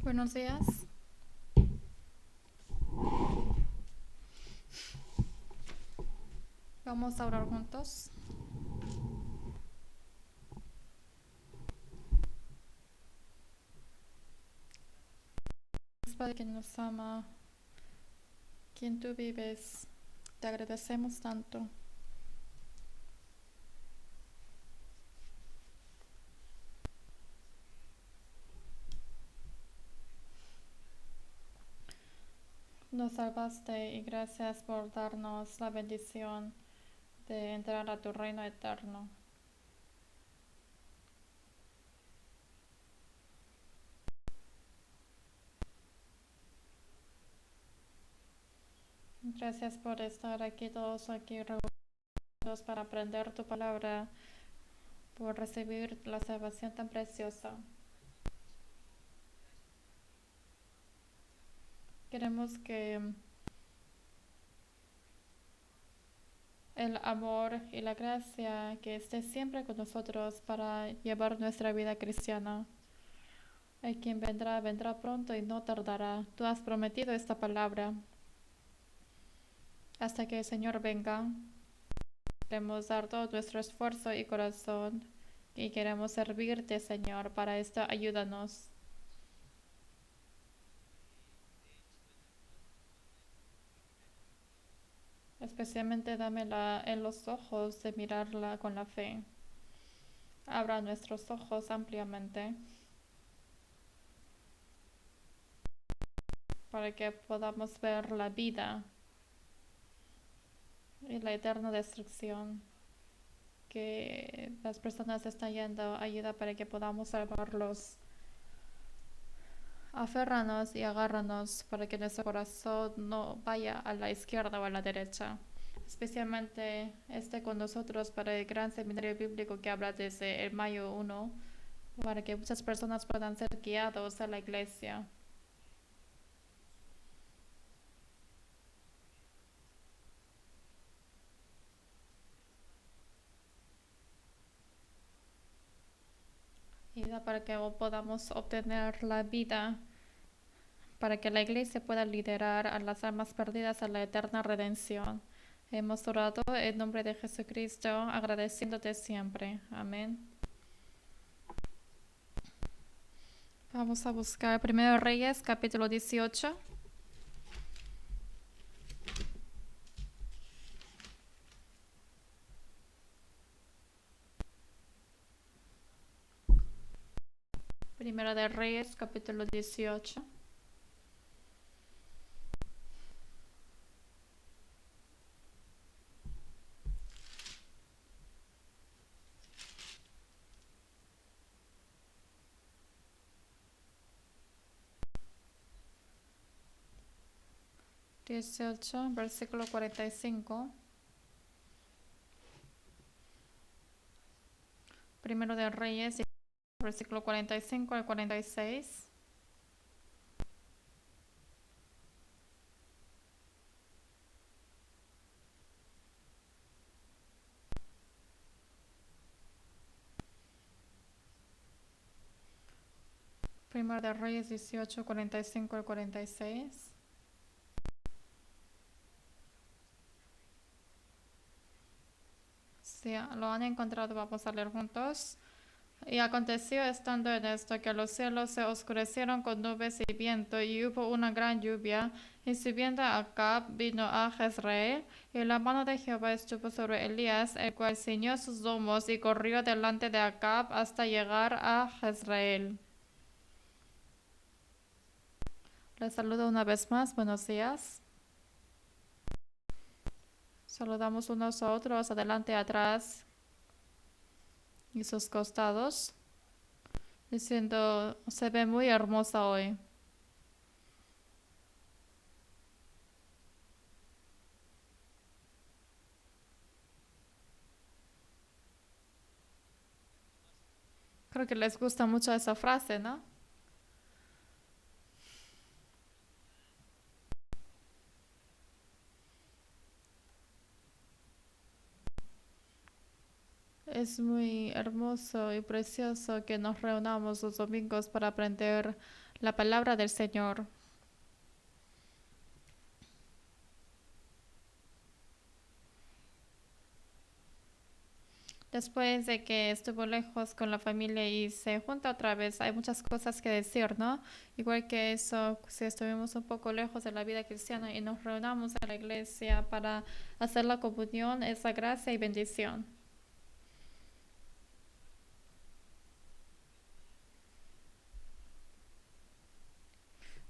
Buenos días. Vamos a orar juntos. Padre que nos ama, quien tú vives, te agradecemos tanto. Nos salvaste y gracias por darnos la bendición de entrar a tu reino eterno. Gracias por estar aquí, todos aquí reunidos para aprender tu palabra, por recibir la salvación tan preciosa. Queremos que el amor y la gracia que esté siempre con nosotros para llevar nuestra vida cristiana. El quien vendrá, vendrá pronto y no tardará. Tú has prometido esta palabra. Hasta que el Señor venga, queremos dar todo nuestro esfuerzo y corazón y queremos servirte, Señor. Para esto, ayúdanos. Especialmente dámela en los ojos de mirarla con la fe. Abra nuestros ojos ampliamente para que podamos ver la vida y la eterna destrucción que las personas están yendo. Ayuda para que podamos salvarlos. Aférranos y agárranos para que nuestro corazón no vaya a la izquierda o a la derecha. Especialmente esté con nosotros para el gran seminario bíblico que habla desde el mayo 1, para que muchas personas puedan ser guiados a la iglesia. Y para que podamos obtener la vida, para que la iglesia pueda liderar a las almas perdidas a la eterna redención. Hemos orado en nombre de Jesucristo, agradeciéndote siempre. Amén. Vamos a buscar Primero Reyes, capítulo 18. Primero de Reyes, capítulo 18. Versículo 45. Primero de Reyes, versículo 45 al 46. Primero de Reyes 18, 45 al 46. Si lo han encontrado, vamos a leer juntos. Y aconteció estando en esto que los cielos se oscurecieron con nubes y viento, y hubo una gran lluvia. Y subiendo Acab vino a Jezreel, y la mano de Jehová estuvo sobre Elías, el cual ciñó sus lomos y corrió delante de Acab hasta llegar a Jezreel. Les saludo una vez más, buenos días. Saludamos unos a otros, adelante, atrás y sus costados, diciendo, se ve muy hermosa hoy. Creo que les gusta mucho esa frase, ¿no? Es muy hermoso y precioso que nos reunamos los domingos para aprender La palabra del Señor. Después de que estuvo lejos con la familia y se junta otra vez, hay muchas cosas que decir, ¿no? Igual que eso, si estuvimos un poco lejos de la vida cristiana y nos reunamos en la iglesia para hacer la comunión, esa gracia y bendición.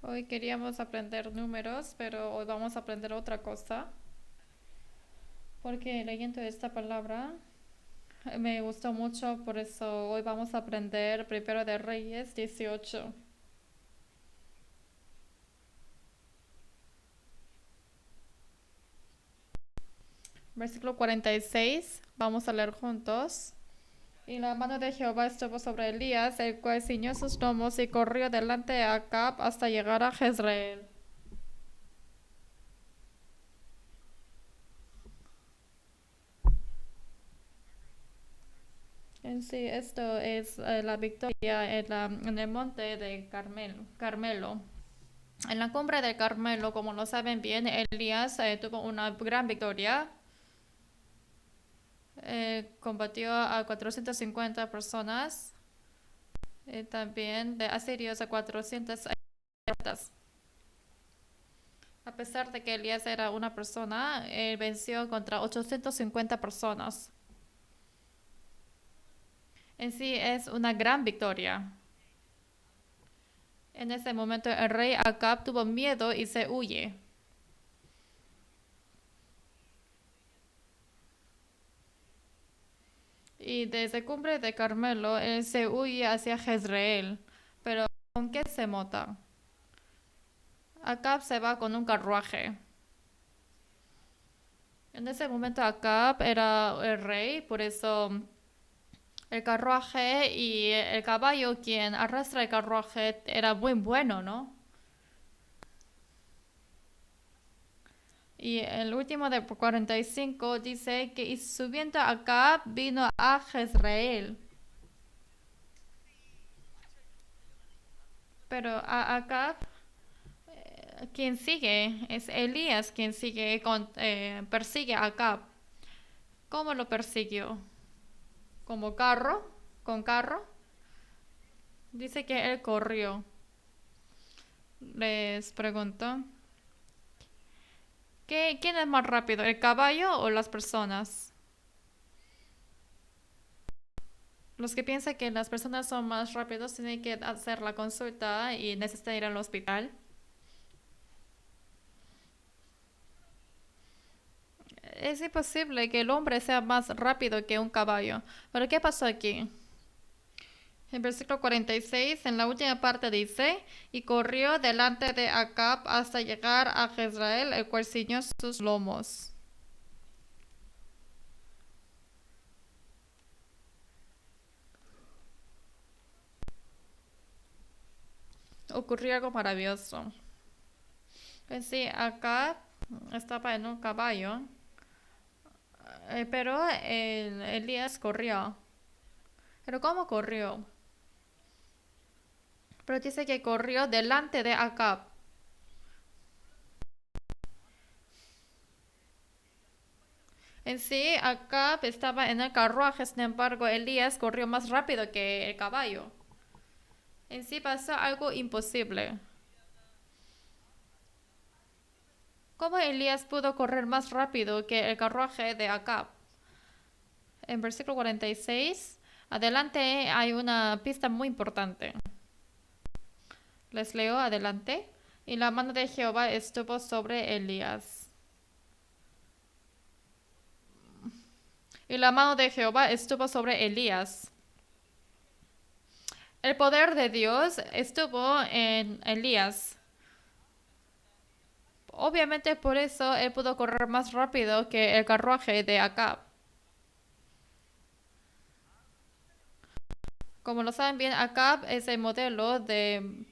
Hoy queríamos aprender números, pero hoy vamos a aprender otra cosa, porque leyendo esta palabra me gustó mucho, por eso hoy vamos a aprender Primero de Reyes 18. Versículo 46, vamos a leer juntos. Y la mano de Jehová estuvo sobre Elías, el cual ciñó sus lomos y corrió delante de Acab hasta llegar a Jezreel. En sí, esto es la victoria en el monte de Carmelo. En la cumbre del Carmelo, como lo saben bien, Elías tuvo una gran victoria. Combatió a 450 personas, también de asirios a 400. A pesar de que Elías era una persona, él venció contra 850 personas. En sí es una gran victoria. En ese momento el rey Acab tuvo miedo y se huye. Y desde cumbre de Carmelo él se huye hacia Jezreel. Pero ¿con qué se mota? Acab se va con un carruaje. En ese momento Acab era el rey, por eso el carruaje y el caballo quien arrastra el carruaje era muy bueno, ¿no? Y el último de 45 dice que y subiendo Acab vino a Jezreel. Pero a Acab, quien sigue, es Elías quien sigue, persigue a Acab. ¿Cómo lo persiguió? ¿Como carro? ¿Con carro? Dice que él corrió. Les pregunto, ¿quién es más rápido, el caballo o las personas? Los que piensan que las personas son más rápidos tienen que hacer la consulta y necesitan ir al hospital. Es imposible que el hombre sea más rápido que un caballo. Pero ¿qué pasó aquí? En versículo 46, en la última parte dice, y corrió delante de Acab hasta llegar a Jezreel, el cual ciñó sus lomos. Ocurrió algo maravilloso. Pues sí, Acab estaba en un caballo, pero Elías corrió. ¿Pero cómo corrió? Pero dice que corrió delante de Acab. En sí, Acab estaba en el carruaje, sin embargo, Elías corrió más rápido que el caballo. En sí pasó algo imposible. ¿Cómo Elías pudo correr más rápido que el carruaje de Acab? En versículo 46, adelante hay una pista muy importante. Les leo adelante. Y la mano de Jehová estuvo sobre Elías. Y la mano de Jehová estuvo sobre Elías. El poder de Dios estuvo en Elías. Obviamente por eso él pudo correr más rápido que el carruaje de Acab. Como lo saben bien, Acab es el modelo de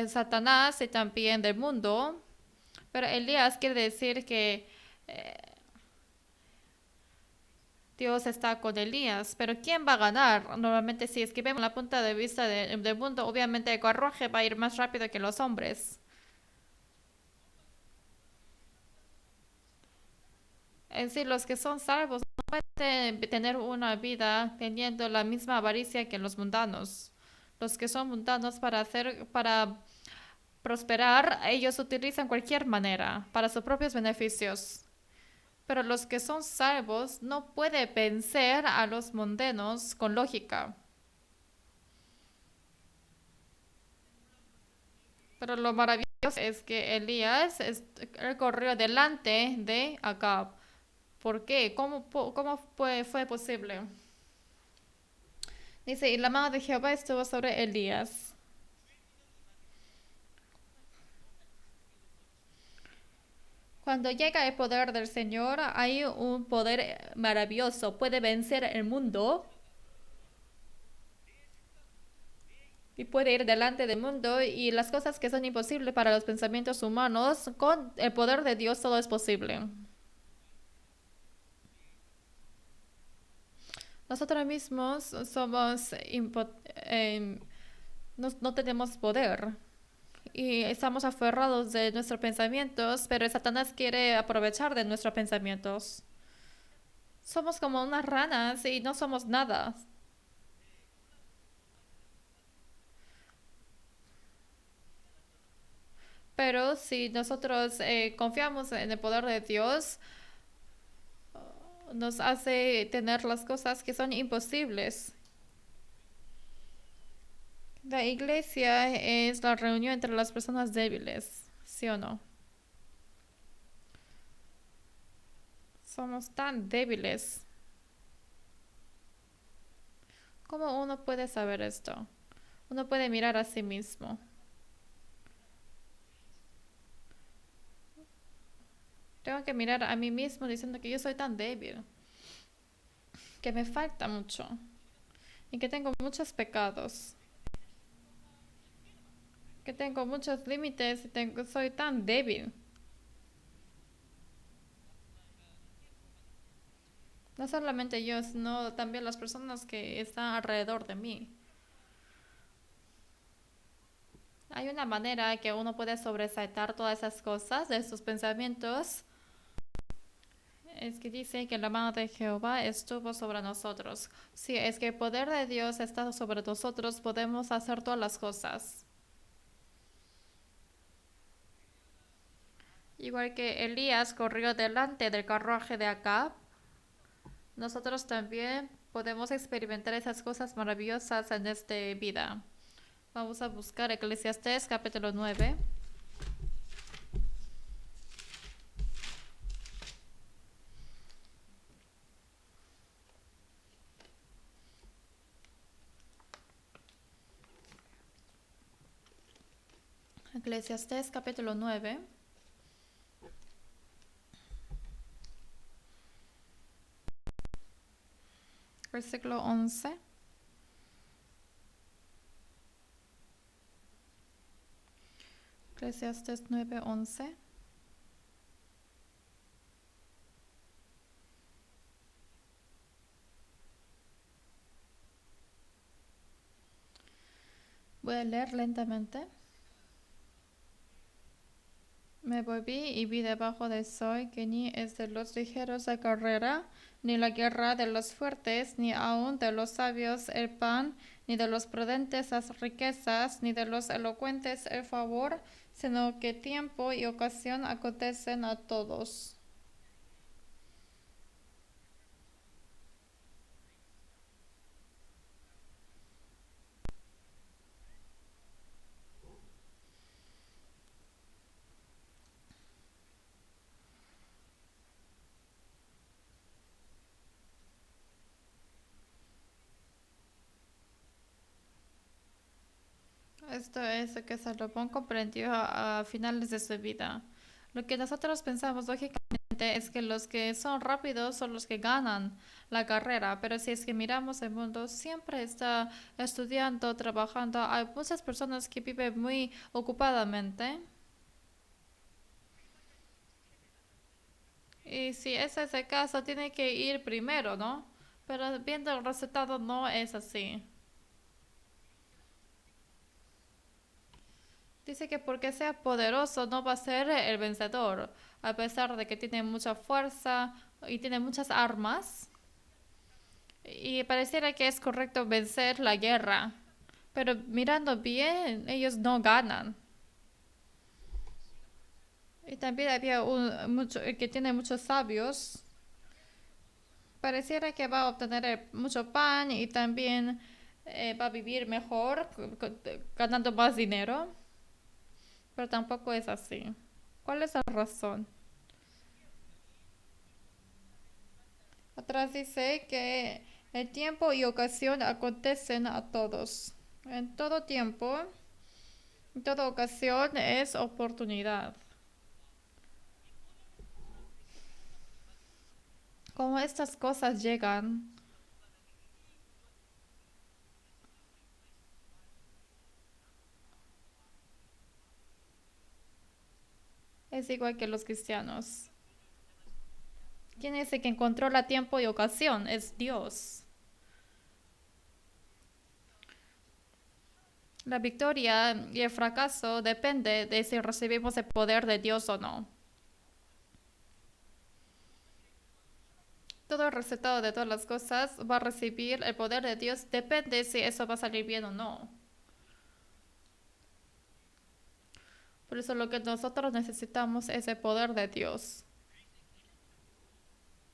Satanás y también del mundo. Pero Elías quiere decir que Dios está con Elías, pero ¿quién va a ganar? Normalmente si es que vemos la punta de vista del mundo, obviamente el carruaje va a ir más rápido que los hombres. Es decir, los que son salvos no pueden tener una vida teniendo la misma avaricia que los mundanos. Los que son mundanos para prosperar, ellos utilizan cualquier manera para sus propios beneficios. Pero los que son salvos no pueden vencer a los mundanos con lógica. Pero lo maravilloso es que él corrió delante de Acab. ¿Por qué? ¿Cómo fue posible? Dice, y la mano de Jehová estuvo sobre Elías. Cuando llega el poder del Señor, hay un poder maravilloso. Puede vencer el mundo y puede ir delante del mundo y las cosas que son imposibles para los pensamientos humanos, con el poder de Dios todo es posible. Nosotros mismos no tenemos poder y estamos aferrados de nuestros pensamientos, pero Satanás quiere aprovechar de nuestros pensamientos. Somos como unas ranas y no somos nada. Pero si nosotros confiamos en el poder de Dios, nos hace tener las cosas que son imposibles. La iglesia es la reunión entre las personas débiles, ¿sí o no? Somos tan débiles. ¿Cómo uno puede saber esto? Uno puede mirar a sí mismo. Tengo que mirar a mí mismo diciendo que yo soy tan débil, que me falta mucho y que tengo muchos pecados, que tengo muchos límites y soy tan débil. No solamente yo, sino también las personas que están alrededor de mí. Hay una manera que uno puede sobresaltar todas esas cosas de sus pensamientos. Es que dice que la mano de Jehová estuvo sobre nosotros. Si es que el poder de Dios está sobre nosotros, podemos hacer todas las cosas. Igual que Elías corrió delante del carruaje de Acab, nosotros también podemos experimentar esas cosas maravillosas en esta vida. Vamos a buscar Eclesiastés capítulo 9. Eclesiastés capítulo 9. Versículo 11. Eclesiastés 9:11. Voy a leer lentamente. Me volví y vi debajo del sol que ni es de los ligeros la carrera, ni la guerra de los fuertes, ni aun de los sabios el pan, ni de los prudentes las riquezas, ni de los elocuentes el favor, sino que tiempo y ocasión acontecen a todos. Esto es lo que Salomón comprendió a finales de su vida. Lo que nosotros pensamos lógicamente es que los que son rápidos son los que ganan la carrera, pero si es que miramos el mundo, siempre está estudiando, trabajando. Hay muchas personas que viven muy ocupadamente Y si ese es el caso, tiene que ir primero, ¿no? Pero viendo el resultado no es así. Dice que porque sea poderoso no va a ser el vencedor, a pesar de que tiene mucha fuerza y tiene muchas armas. Y pareciera que es correcto vencer la guerra. Pero mirando bien, ellos no ganan. Y también había que tiene muchos sabios. Pareciera que va a obtener mucho pan y también va a vivir mejor, ganando más dinero. Pero tampoco es así. ¿Cuál es la razón? Atrás dice que el tiempo y ocasión acontecen a todos. En todo tiempo, en toda ocasión es oportunidad. Como estas cosas llegan, es igual que los cristianos. ¿Quién es el que controla tiempo y ocasión? Es Dios. La victoria y el fracaso depende de si recibimos el poder de Dios o no. Todo el resultado de todas las cosas va a recibir el poder de Dios, depende si eso va a salir bien o no. Por eso lo que nosotros necesitamos es el poder de Dios.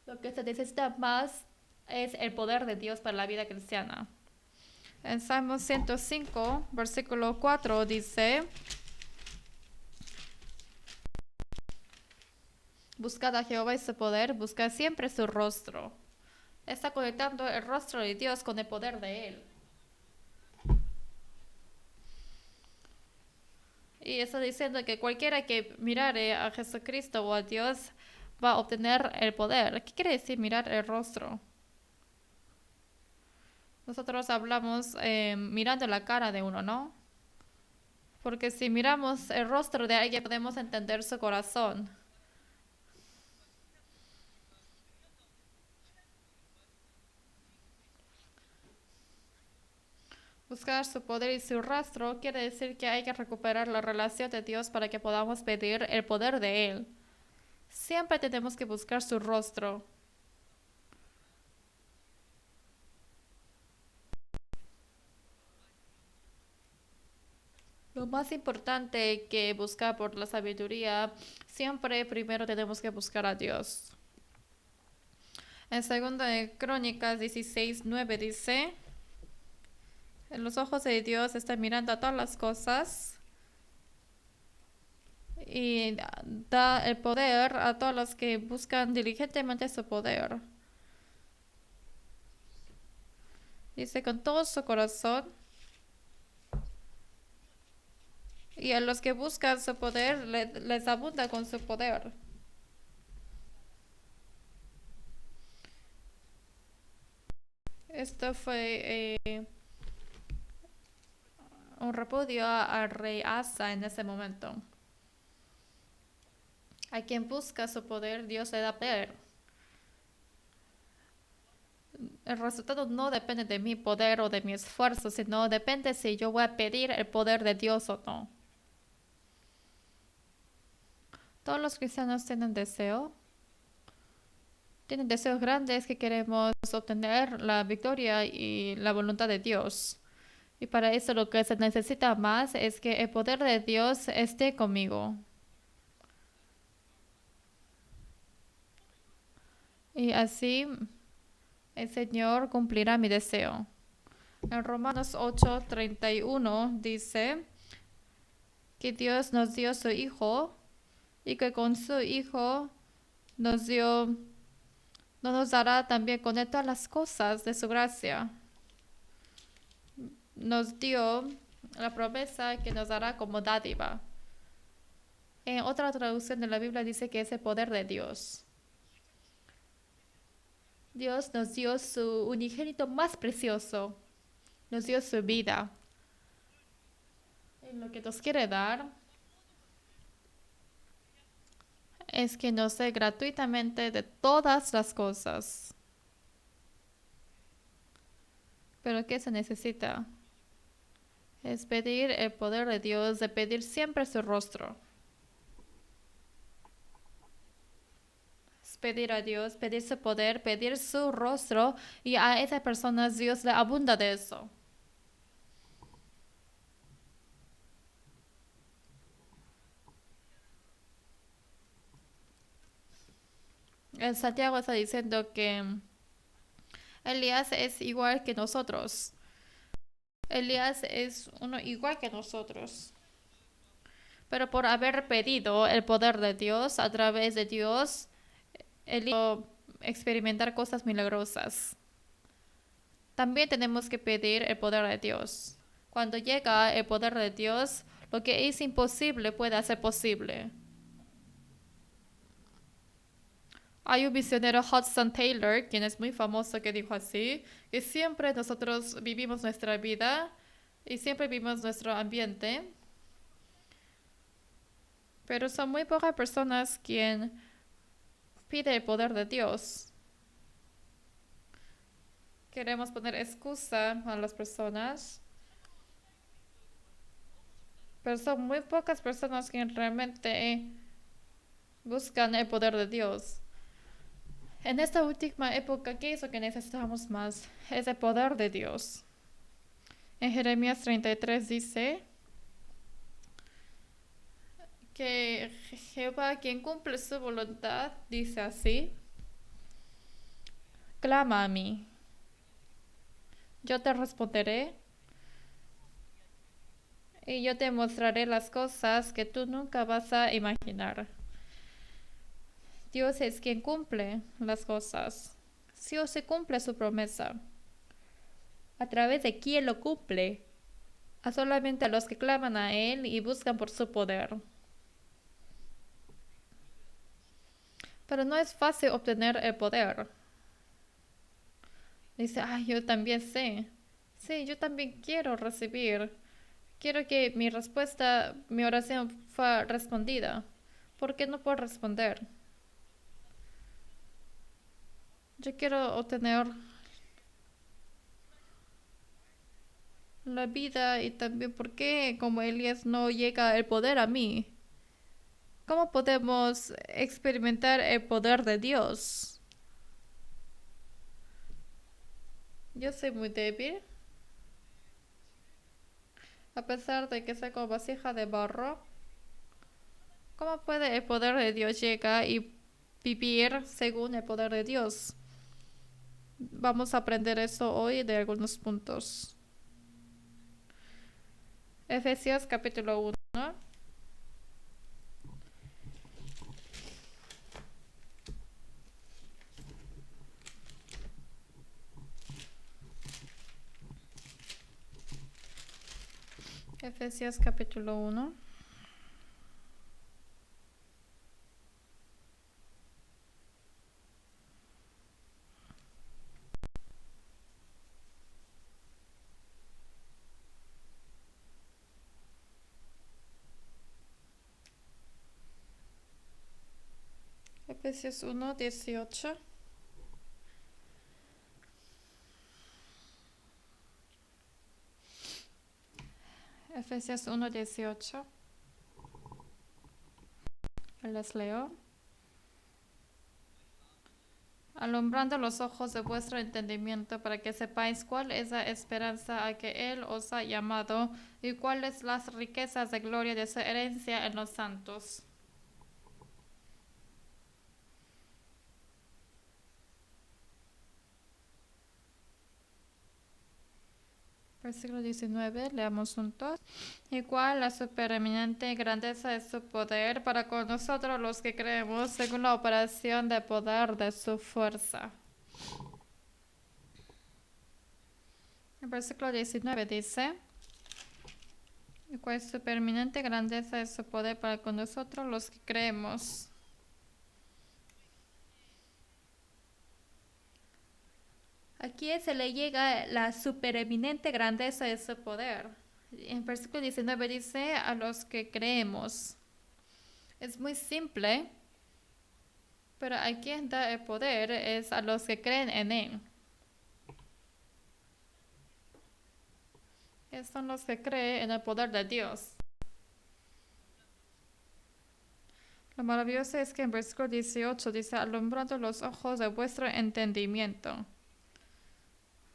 Lo que se necesita más es el poder de Dios para la vida cristiana. En Salmo 105, versículo 4 dice: Buscad a Jehová y su poder, buscad siempre su rostro. Está conectando el rostro de Dios con el poder de Él. Y está diciendo que cualquiera que mirare a Jesucristo o a Dios va a obtener el poder. ¿Qué quiere decir mirar el rostro? Nosotros hablamos mirando la cara de uno, ¿no? Porque si miramos el rostro de alguien podemos entender su corazón. Buscar su poder y su rastro quiere decir que hay que recuperar la relación de Dios para que podamos pedir el poder de Él. Siempre tenemos que buscar su rostro. Lo más importante que buscar por la sabiduría, siempre primero tenemos que buscar a Dios. En 2 de Crónicas 16:9 dice: En los ojos de Dios está mirando a todas las cosas y da el poder a todos los que buscan diligentemente su poder. Dice con todo su corazón, y a los que buscan su poder les abunda con su poder. Esto fue un repudio al rey Asa en ese momento. A quien busca su poder, Dios le da poder. El resultado no depende de mi poder o de mi esfuerzo, sino depende si yo voy a pedir el poder de Dios o no. Todos los cristianos tienen deseos grandes que queremos obtener la victoria y la voluntad de Dios. Y para eso lo que se necesita más es que el poder de Dios esté conmigo. Y así el Señor cumplirá mi deseo. En Romanos 8:31 dice que Dios nos dio su Hijo y que con su Hijo nos dio, no nos dará también con él todas las cosas de su gracia. Nos dio la promesa que nos dará como dádiva. En otra traducción de la Biblia dice que es el poder de Dios. Dios nos dio su unigénito más precioso, nos dio su vida. Y lo que nos quiere dar es que nos dé gratuitamente de todas las cosas. Pero ¿qué se necesita? Es pedir el poder de Dios, de pedir siempre su rostro. Es pedir a Dios, pedir su poder, pedir su rostro, y a esas personas Dios le abunda de eso. El Santiago está diciendo que Elías es igual que nosotros. Elías es uno igual que nosotros. Pero por haber pedido el poder de Dios, a través de Dios, Elías pudo experimentar cosas milagrosas. También tenemos que pedir el poder de Dios. Cuando llega el poder de Dios, lo que es imposible puede ser posible. Hay un misionero, Hudson Taylor, quien es muy famoso, que dijo así, que siempre nosotros vivimos nuestra vida y siempre vivimos nuestro ambiente, pero son muy pocas personas quien pide el poder de Dios. Queremos poner excusa a las personas, pero son muy pocas personas quien realmente buscan el poder de Dios. En esta última época, ¿qué es lo que necesitamos más? Es el poder de Dios. En Jeremías 33 dice que Jehová, quien cumple su voluntad, dice así: clama a mí, yo te responderé y yo te mostraré las cosas que tú nunca vas a imaginar. Dios es quien cumple las cosas. Dios se cumple su promesa. ¿A través de quién lo cumple? A solamente a los que claman a Él y buscan por su poder. Pero no es fácil obtener el poder. Dice, ay, yo también sé. Sí, yo también quiero recibir. Quiero que mi respuesta, mi oración fue respondida. ¿Por qué no puedo responder? Yo quiero obtener la vida y también por qué como Elías no llega el poder a mí. ¿Cómo podemos experimentar el poder de Dios? Yo soy muy débil. A pesar de que soy como vasija de barro, ¿cómo puede el poder de Dios llegar y vivir según el poder de Dios? Vamos a aprender eso hoy de algunos puntos. Efesios capítulo 1. Efesios capítulo 1. Efesios 1, 18. Efesios 1, 18. Les leo. Alumbrando los ojos de vuestro entendimiento para que sepáis cuál es la esperanza a que Él os ha llamado y cuáles las riquezas de gloria de su herencia en los santos. Versículo 19, leamos juntos. Y cuál la supereminente grandeza de su poder para con nosotros los que creemos según la operación de poder de su fuerza. El versículo 19 dice, y cuál supereminente grandeza de su poder para con nosotros los que creemos. Aquí se le llega la supereminente grandeza de su poder. En versículo 19 dice a los que creemos. Es muy simple, Pero a quien da el poder es a los que creen en Él. Son los que creen en el poder de Dios. Lo maravilloso es que en versículo 18 dice, alumbrando los ojos de vuestro entendimiento.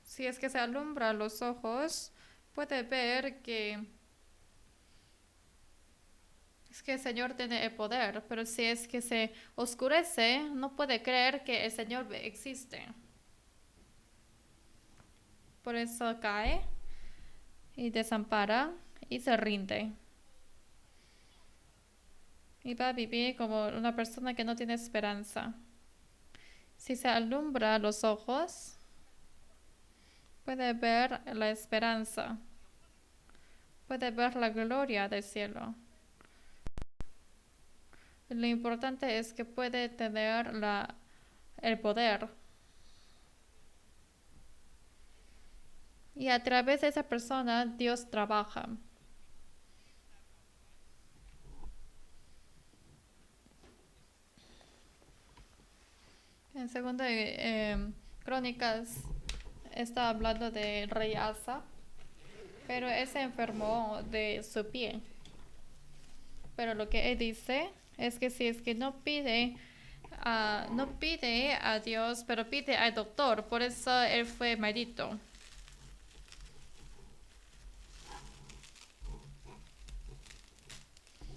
Si es que se alumbra los ojos, puede ver que es que el Señor tiene el poder, pero si es que se oscurece, no puede creer que el Señor existe. Por eso cae y desampara y se rinde. Y va a vivir como una persona que no tiene esperanza. Si se alumbra los ojos, puede ver la esperanza, puede ver la gloria del cielo. Lo importante es que puede tener el poder. Y a través de esa persona Dios trabaja. En segunda Crónicas está hablando del rey Asa, pero él se enfermó de su pie. Pero lo que él dice es que si es que no pide a Dios, pero pide al doctor, por eso él fue maldito.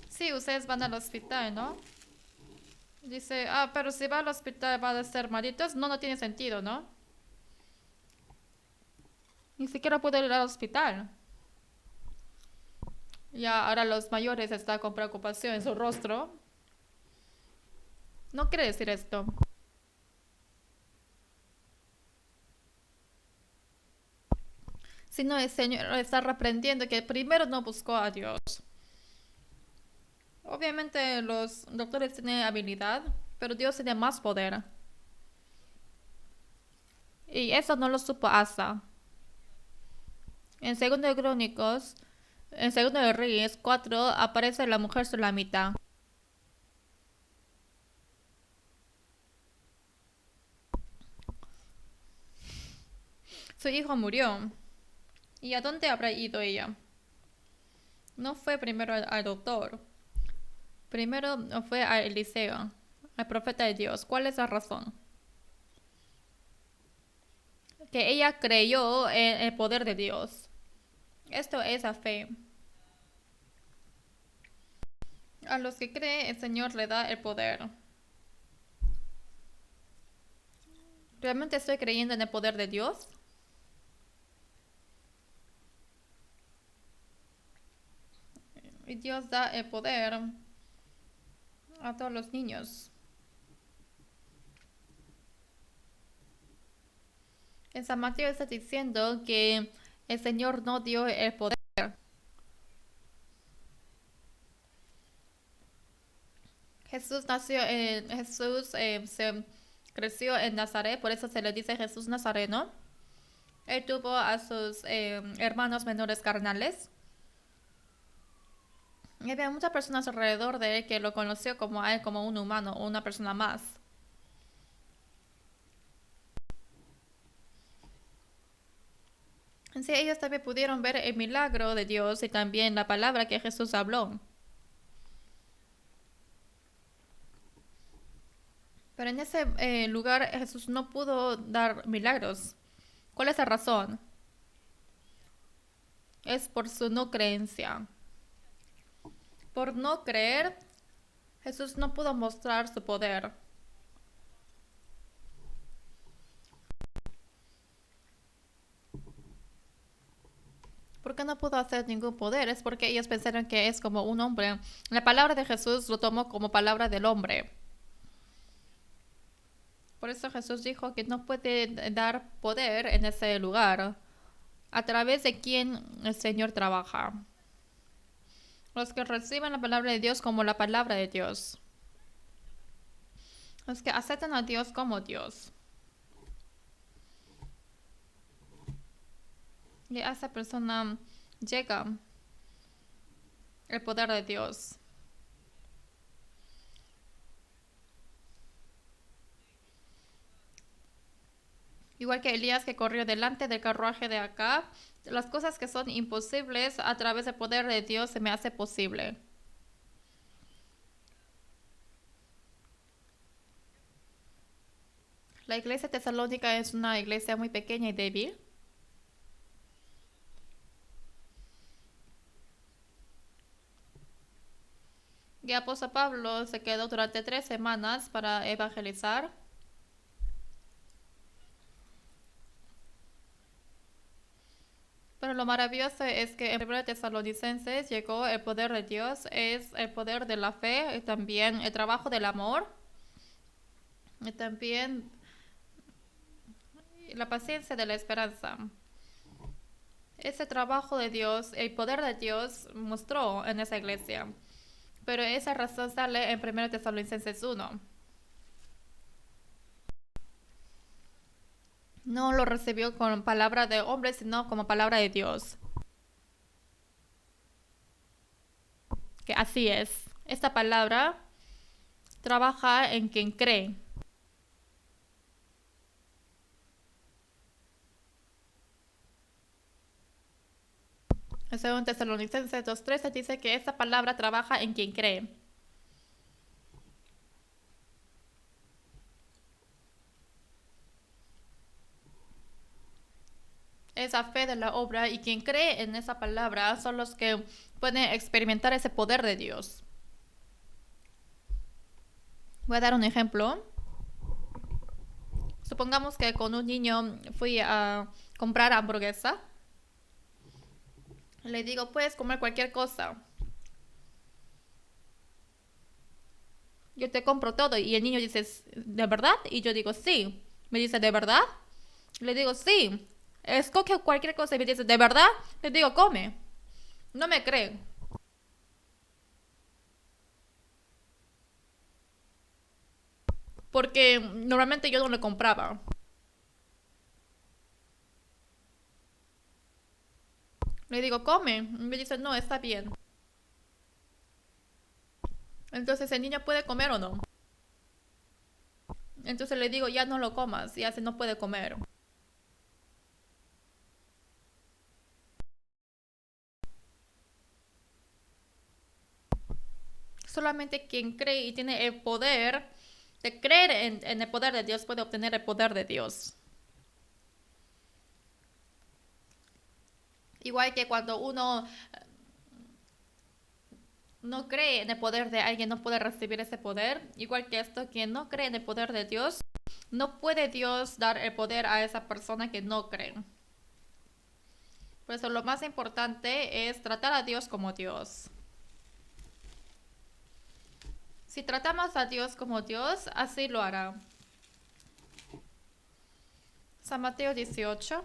Sí, ustedes van al hospital, ¿no? Dice, pero si va al hospital va a ser malditos. No, no tiene sentido, ¿no? Ni siquiera puede ir al hospital. Ya ahora los mayores están con preocupación en su rostro. No quiere decir esto. Sino el Señor está reprendiendo que primero no buscó a Dios. Obviamente los doctores tienen habilidad, pero Dios tiene más poder. Y eso no lo supo Asa. En segundo de Crónicos, en segundo de Reyes 4 aparece la mujer sulamita. Su hijo murió. ¿Y a dónde habrá ido ella? No fue primero al doctor. Primero fue a Eliseo, al profeta de Dios. ¿Cuál es la razón? Que ella creyó en el poder de Dios. Esto es la fe. A los que creen, el Señor le da el poder. ¿Realmente estoy creyendo en el poder de Dios? Y Dios da el poder a todos los niños. En San Mateo está diciendo que el Señor no dio el poder. Jesús se creció en Nazaret, por eso se le dice Jesús Nazareno. Él tuvo a sus hermanos menores carnales. Y había muchas personas alrededor de él que lo conoció como a él como un humano o una persona más. Sí, ellos también pudieron ver el milagro de Dios y también la palabra que Jesús habló. Pero en ese lugar Jesús no pudo dar milagros. ¿Cuál es la razón? Es por su no creencia. Por no creer, Jesús no pudo mostrar su poder. ¿Por qué no pudo hacer ningún poder? Es porque ellos pensaron que es como un hombre. La palabra de Jesús lo tomó como palabra del hombre. Por eso Jesús dijo que no puede dar poder en ese lugar, a través de quien el Señor trabaja. Los que reciben la palabra de Dios como la palabra de Dios. Los que aceptan a Dios como Dios. Y a esa persona llega el poder de Dios. Igual que Elías que corrió delante del carruaje de Acab, las cosas que son imposibles a través del poder de Dios se me hace posible. La iglesia tesalónica es una iglesia muy pequeña y débil. Y apóstol Pablo se quedó durante 3 semanas para evangelizar. Pero lo maravilloso es que en 1 Tesalonicenses llegó el poder de Dios, es el poder de la fe, y también el trabajo del amor, y también la paciencia de la esperanza. Ese trabajo de Dios, el poder de Dios mostró en esa iglesia. Pero esa razón sale en 1 Tesalonicenses 1. No lo recibió con palabra de hombre, sino como palabra de Dios. Que así es. Esta palabra trabaja en quien cree. En 2 Tesalonicenses 2:13 dice que esta palabra trabaja en quien cree. Esa fe de la obra y quien cree en esa palabra son los que pueden experimentar ese poder de Dios. Voy a dar un ejemplo. Supongamos que con un niño fui a comprar hamburguesa. Le digo, puedes comer cualquier cosa. Yo te compro todo. Y el niño dice, ¿de verdad? Y yo digo, sí. Me dice, ¿de verdad? Le digo, sí. Escoge cualquier cosa y me dice, ¿de verdad? Le digo, come. No me cree. Porque normalmente yo no le compraba. Le digo, come. Y me dice, no, está bien. Entonces, ¿el niño puede comer o no? Entonces le digo, ya no lo comas. Ya se no puede comer. Solamente quien cree y tiene el poder de creer en el poder de Dios puede obtener el poder de Dios. Igual que cuando uno no cree en el poder de alguien, no puede recibir ese poder. Igual que esto, quien no cree en el poder de Dios, no puede Dios dar el poder a esa persona que no cree. Por eso lo más importante es tratar a Dios como Dios. Si tratamos a Dios como Dios, así lo hará. San Mateo 18.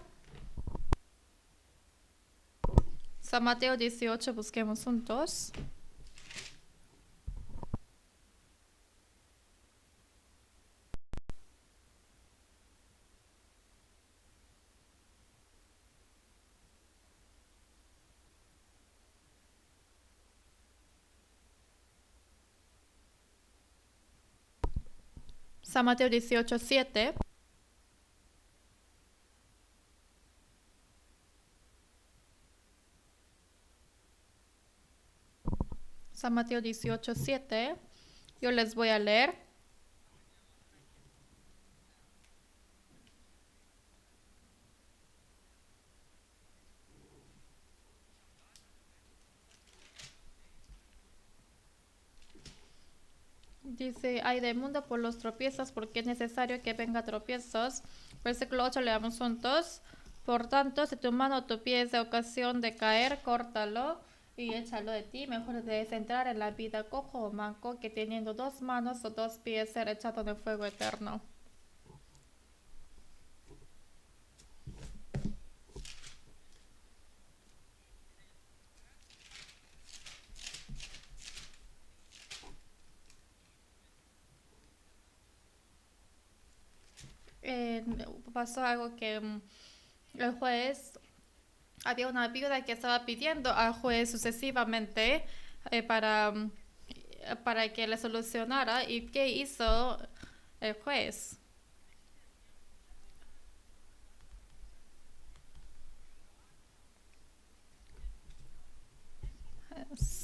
San Mateo 18, busquemos juntos. San Mateo 18, 7. San Mateo 18, 7. Yo les voy a leer. Dice, ay del mundo por los tropiezos, porque es necesario que venga tropiezos. Versículo 8, leamos juntos. Por tanto, si tu mano o tu pie es de ocasión de caer, córtalo y échalo de ti. Mejor debes entrar en la vida cojo o manco que teniendo 2 manos o 2 pies ser echado en el fuego eterno. Pasó algo que el juez, había una viuda que estaba pidiendo al juez sucesivamente eh, para, mm, para que le solucionara. ¿Y qué hizo el juez?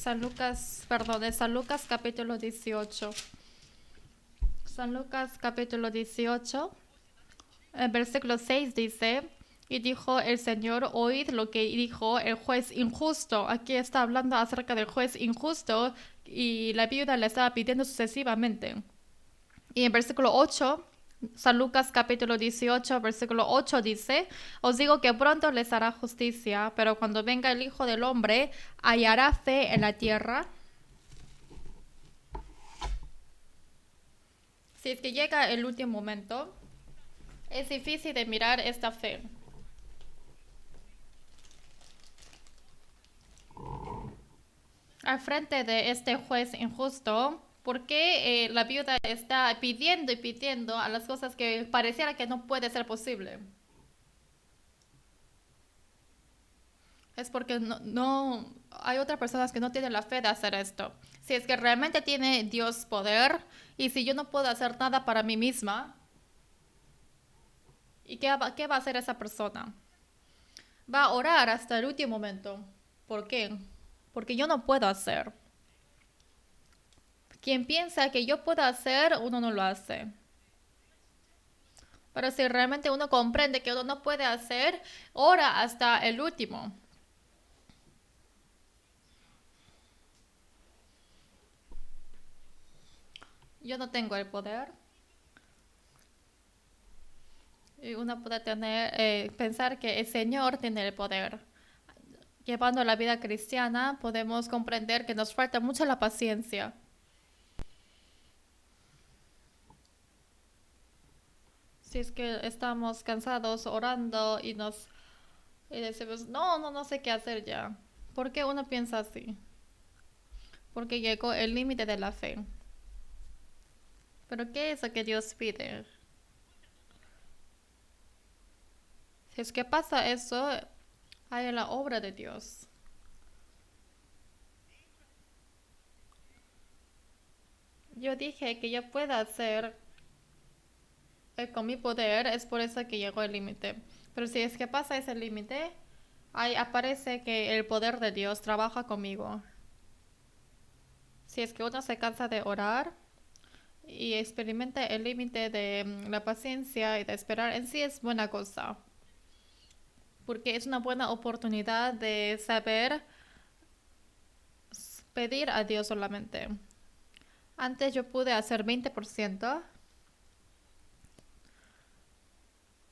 San Lucas capítulo 18. San Lucas capítulo 18, el versículo 6 dice, y dijo el Señor, oíd lo que dijo el juez injusto. Aquí está hablando acerca del juez injusto y la viuda le estaba pidiendo sucesivamente. Y en versículo 8, San Lucas capítulo 18, versículo 8 dice, os digo que pronto les hará justicia, pero cuando venga el Hijo del Hombre, ¿hallará fe en la tierra? Si es que llega el último momento, es difícil de mirar esta fe. Al frente de este juez injusto, ¿por qué la viuda está pidiendo y pidiendo a las cosas que pareciera que no puede ser posible? Es porque no hay otras personas que no tienen la fe de hacer esto. Si es que realmente tiene Dios poder y si yo no puedo hacer nada para mí misma, ¿y qué va a hacer esa persona? Va a orar hasta el último momento. ¿Por qué? Porque yo no puedo hacer. Quien piensa que yo puedo hacer, uno no lo hace. Pero si realmente uno comprende que uno no puede hacer, ora hasta el último. Yo no tengo el poder. Y uno puede pensar que el Señor tiene el poder. Llevando la vida cristiana, podemos comprender que nos falta mucho la paciencia. Si es que estamos cansados orando y decimos, no sé qué hacer ya. ¿Por qué uno piensa así? Porque llegó el límite de la fe. Pero ¿qué es lo que Dios pide? Si es que pasa eso, hay la obra de Dios. Yo dije que yo pueda hacer con mi poder, es por eso que llegó el límite. Pero si es que pasa ese límite, ahí aparece que el poder de Dios trabaja conmigo. Si es que uno se cansa de orar y experimenta el límite de la paciencia y de esperar, en sí es buena cosa. Porque es una buena oportunidad de saber pedir a Dios solamente. Antes yo pude hacer 20%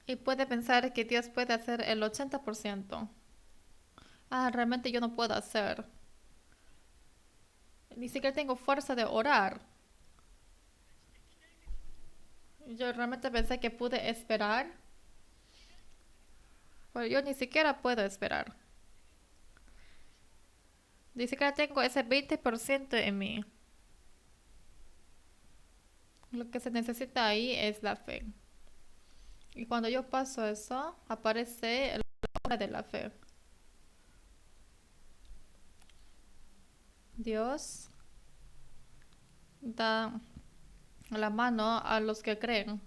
y puede pensar que Dios puede hacer el 80%. Realmente yo no puedo hacer. Ni siquiera tengo fuerza de orar. Yo realmente pensé que pude esperar, pero yo ni siquiera puedo esperar. Ni siquiera tengo ese 20% en mí. Lo que se necesita ahí es la fe. Y cuando yo paso eso, aparece la obra de la fe. Dios da la mano a los que creen.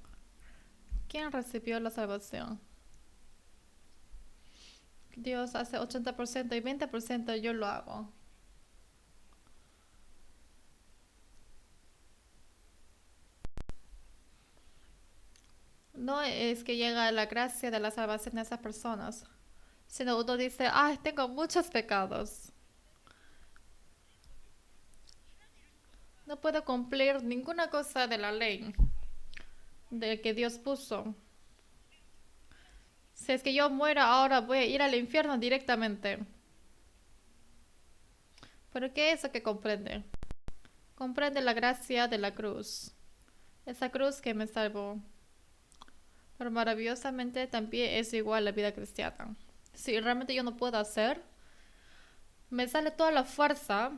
¿Quién recibió la salvación? Dios hace 80% y 20% yo lo hago. No es que llega la gracia de la salvación a esas personas, sino uno dice, tengo muchos pecados. No puedo cumplir ninguna cosa de la ley de que Dios puso. Si es que yo muero ahora, voy a ir al infierno directamente. ¿Pero qué es lo que comprende? Comprende la gracia de la cruz. Esa cruz que me salvó. Pero maravillosamente también es igual la vida cristiana. Si realmente yo no puedo hacer, me sale toda la fuerza.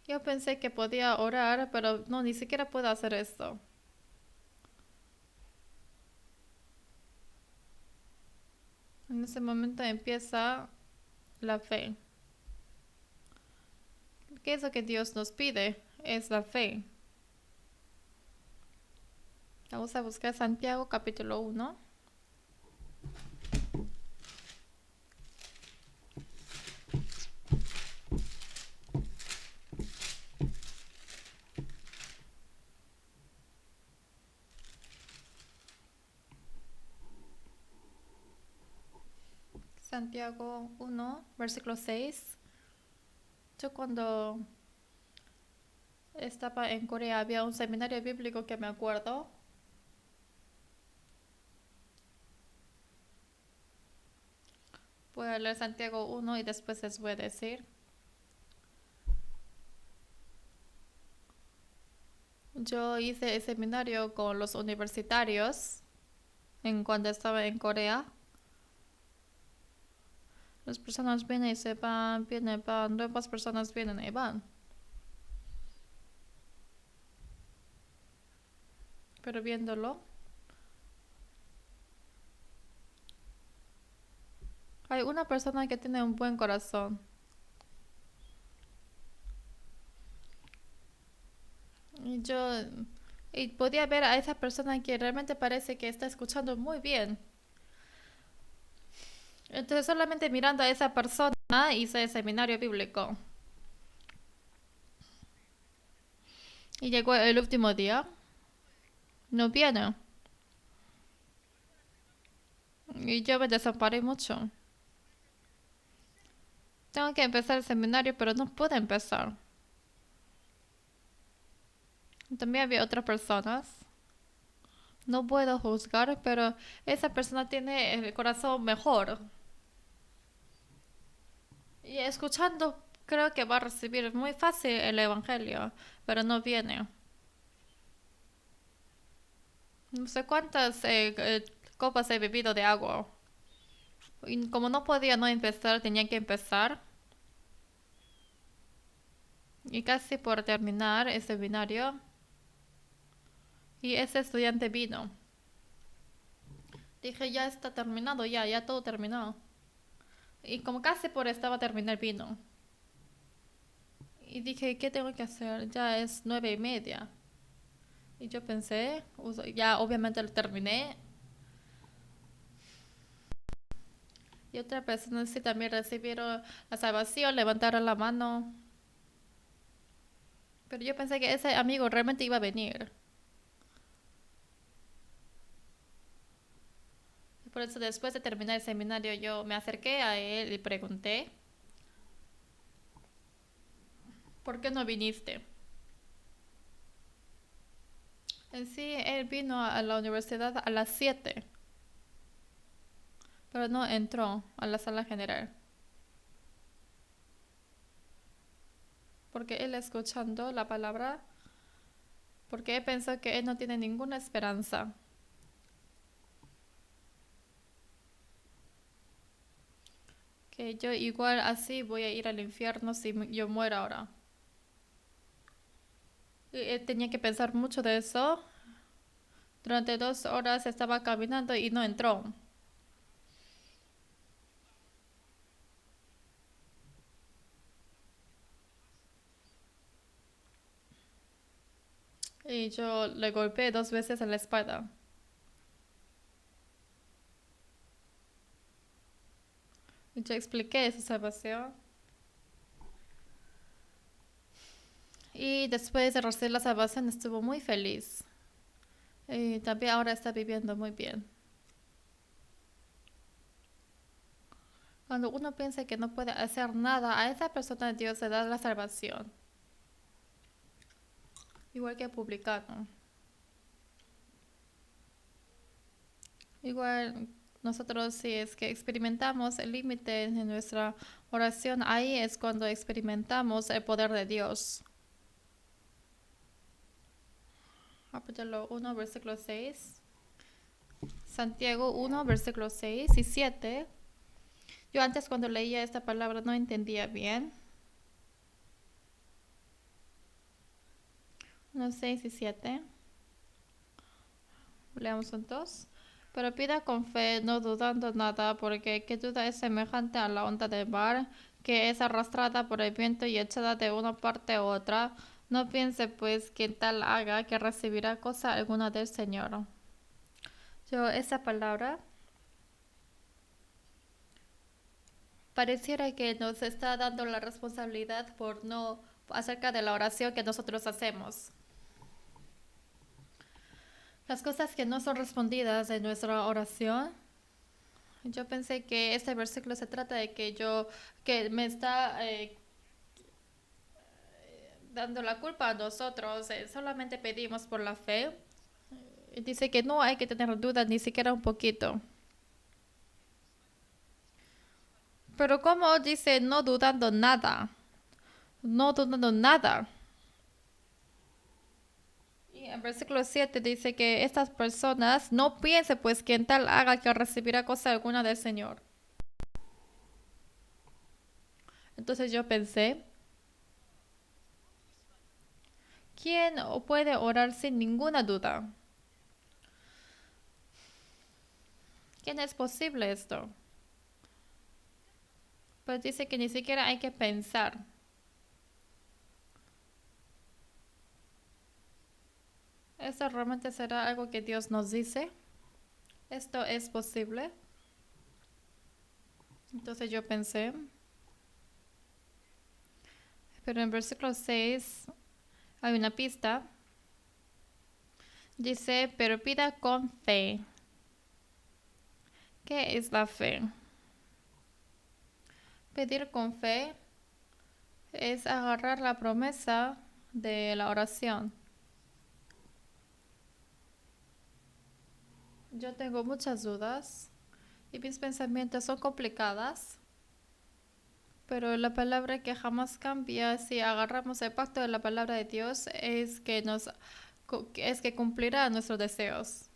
Yo pensé que podía orar, pero no, ni siquiera puedo hacer esto. En ese momento empieza la fe. ¿Qué es lo que Dios nos pide? Es la fe. Vamos a buscar Santiago capítulo 1. Santiago 1, versículo 6. Yo cuando estaba en Corea había un seminario bíblico que me acuerdo. Voy a leer Santiago 1 y después les voy a decir. Yo hice el seminario con los universitarios cuando estaba en Corea. Las personas vienen y se van, vienen, van, nuevas personas vienen y van. Pero viéndolo, hay una persona que tiene un buen corazón. Y podía ver a esa persona que realmente parece que está escuchando muy bien. Entonces solamente mirando a esa persona hice el seminario bíblico. Y llegó el último día. No viene. Y yo me desamparé mucho. Tengo que empezar el seminario, pero no puedo empezar. También había otras personas. No puedo juzgar, pero esa persona tiene el corazón mejor. Y escuchando, creo que va a recibir muy fácil el evangelio, pero no viene. No sé cuántas copas he bebido de agua. Y como no podía no empezar, tenía que empezar. Y casi por terminar el seminario, y ese estudiante vino. Dije, ya está terminado, ya todo terminó. Y como casi por estaba terminar vino. Y dije, ¿qué tengo que hacer? Ya es 9:30. Y yo pensé, ya obviamente lo terminé. Y otras personas sí también recibieron la salvación, levantaron la mano. Pero yo pensé que ese amigo realmente iba a venir. Por eso después de terminar el seminario yo me acerqué a él y pregunté, ¿por qué no viniste? En sí, él vino a la universidad a las 7, pero no entró a la sala general. Porque él escuchando la palabra, porque él pensó que él no tiene ninguna esperanza. Que yo igual así voy a ir al infierno si yo muero ahora. Y él tenía que pensar mucho de eso. Durante 2 horas estaba caminando y no entró. Y yo le golpeé 2 veces en la espalda. Y yo expliqué su salvación. Y después de recibir la salvación estuvo muy feliz. Y también ahora está viviendo muy bien. Cuando uno piensa que no puede hacer nada, a esa persona Dios le da la salvación. Igual que el publicano. Igual nosotros si es que experimentamos el límite en nuestra oración, ahí es cuando experimentamos el poder de Dios. Capítulo 1, versículo 6. Santiago 1, versículo 6 y 7. Yo antes cuando leía esta palabra no entendía bien. 1, 6 y 7. Leamos juntos. Pero pida con fe, no dudando nada, porque que duda es semejante a la onda del mar, que es arrastrada por el viento y echada de una parte a otra. No piense pues que tal haga que recibirá cosa alguna del Señor. Esa palabra pareciera que nos está dando la responsabilidad por no acerca de la oración que nosotros hacemos. Las cosas que no son respondidas en nuestra oración, Yo pensé que este versículo se trata de que me está dando la culpa a nosotros. Solamente pedimos por la fe. Dice que no hay que tener dudas ni siquiera un poquito. Pero como dice no dudando nada, no dudando nada. Y en versículo 7 dice que estas personas no piensen pues que en tal haga que recibirá cosa alguna del Señor. Entonces yo pensé, ¿quién puede orar sin ninguna duda? ¿Quién es posible esto? Pues dice que ni siquiera hay que pensar. ¿Esto realmente será algo que Dios nos dice? ¿Esto es posible? Entonces yo pensé, pero en versículo 6 hay una pista. Dice, pero pida con fe. ¿Qué es la fe? Pedir con fe es agarrar la promesa de la oración. Yo tengo muchas dudas y mis pensamientos son complicadas, pero la palabra que jamás cambia si agarramos el pacto de la palabra de Dios es que cumplirá nuestros deseos.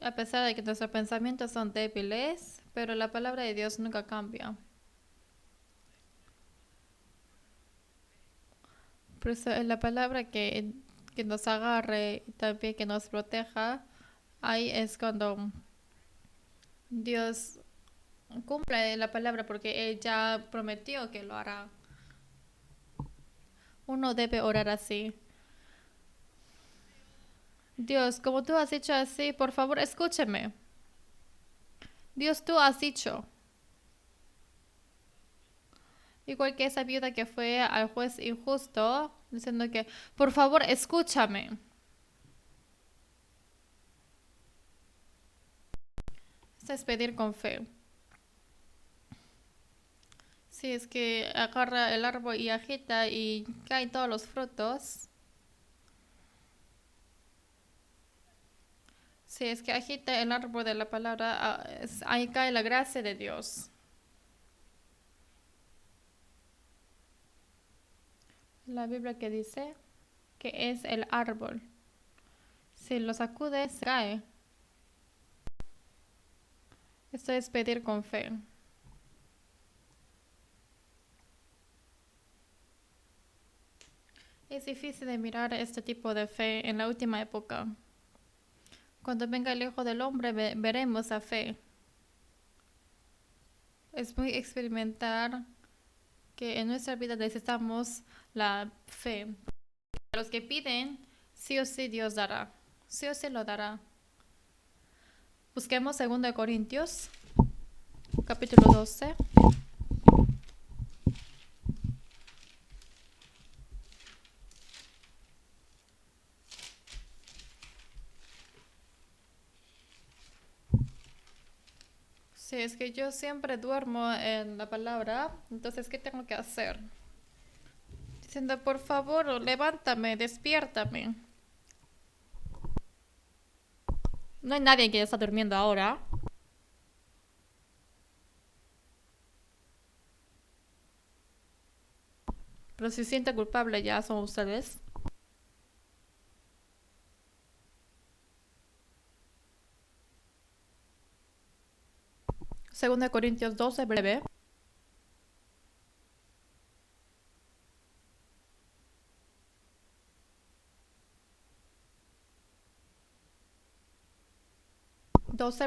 A pesar de que nuestros pensamientos son débiles, pero la palabra de Dios nunca cambia. Por eso es la palabra que nos agarre y también que nos proteja. Ahí es cuando Dios cumple la palabra porque Él ya prometió que lo hará. Uno debe orar así. Dios, como tú has dicho así, por favor, escúcheme. Dios, tú has dicho. Igual que esa viuda que fue al juez injusto, diciendo que, por favor, escúchame. Esto es pedir con fe. Si es que agarra el árbol y agita y caen todos los frutos. Si es que agita el árbol de la palabra, ahí cae la gracia de Dios. La Biblia que dice que es el árbol. Si lo sacude, se cae. Esto es pedir con fe. Es difícil de mirar este tipo de fe en la última época. Cuando venga el Hijo del Hombre veremos la fe. Es muy experimentar que en nuestra vida necesitamos la fe. A los que piden, sí o sí Dios dará. Sí o sí lo dará. Busquemos 2 Corintios, capítulo 12. Si es que yo siempre duermo en la palabra, entonces ¿qué tengo que hacer? Diciendo, por favor, levántame, despiértame. No hay nadie que está durmiendo ahora. Pero si se siente culpable ya son ustedes. 2 Corintios 12, breve.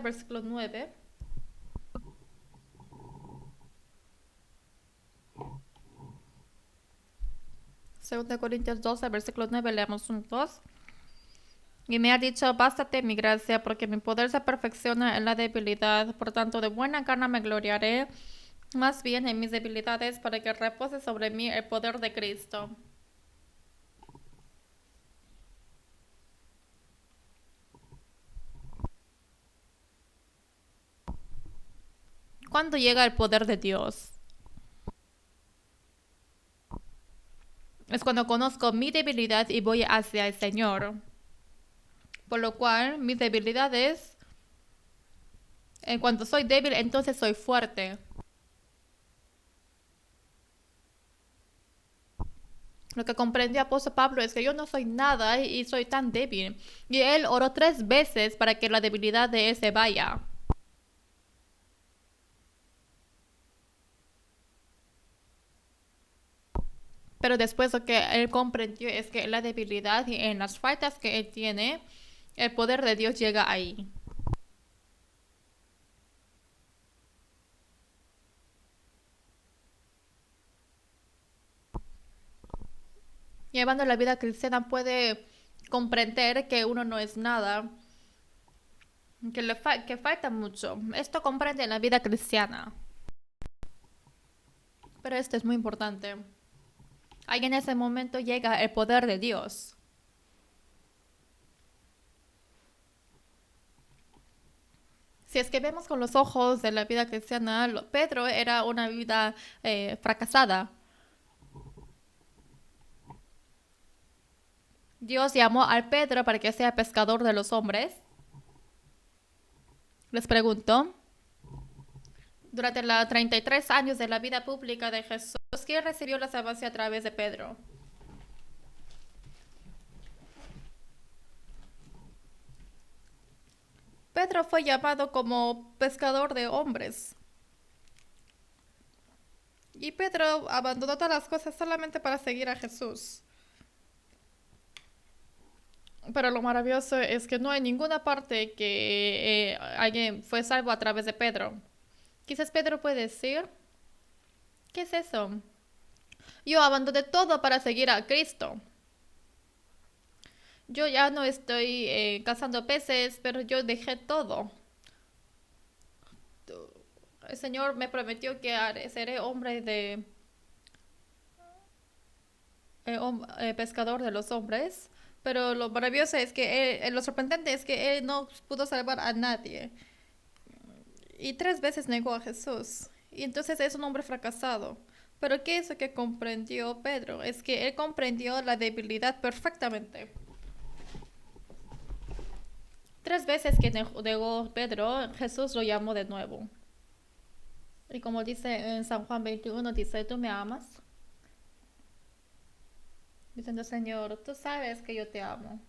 Versículo 9. 2 Corintios 12, versículo 9, leamos juntos. Y me ha dicho, bástate mi gracia, porque mi poder se perfecciona en la debilidad. Por tanto, de buena gana me gloriaré más bien en mis debilidades, para que repose sobre mí el poder de Cristo. ¿Cuándo llega el poder de Dios? Es cuando conozco mi debilidad y voy hacia el Señor. Por lo cual, mis debilidades, en cuanto soy débil, entonces soy fuerte. Lo que comprendió apóstol Pablo es que yo no soy nada y soy tan débil. Y él oró 3 veces para que la debilidad de él se vaya. Pero después lo que él comprendió es que en la debilidad y en las faltas que él tiene, el poder de Dios llega ahí. Llevando la vida cristiana puede comprender que uno no es nada, que falta mucho. Esto comprende en la vida cristiana. Pero esto es muy importante. Ahí en ese momento llega el poder de Dios. Si es que vemos con los ojos de la vida cristiana, Pedro era una vida fracasada. Dios llamó al Pedro para que sea pescador de los hombres. Les pregunto, durante los 33 años de la vida pública de Jesús, ¿quién recibió la salvación a través de Pedro? Pedro fue llamado como pescador de hombres. Y Pedro abandonó todas las cosas solamente para seguir a Jesús. Pero lo maravilloso es que no hay ninguna parte que alguien fue salvo a través de Pedro. Quizás Pedro puede decir, ¿qué es eso? Yo abandoné todo para seguir a Cristo. Yo ya no estoy cazando peces, pero yo dejé todo. El Señor me prometió que seré hombre de pescador de los hombres. Pero lo maravilloso es que lo sorprendente es que él no pudo salvar a nadie. Y 3 veces negó a Jesús. Y entonces es un hombre fracasado. Pero ¿qué es lo que comprendió Pedro? Es que él comprendió la debilidad perfectamente. 3 veces que negó Pedro, Jesús lo llamó de nuevo. Y como dice en San Juan 21, dice, ¿tú me amas? Diciendo, Señor, tú sabes que yo te amo.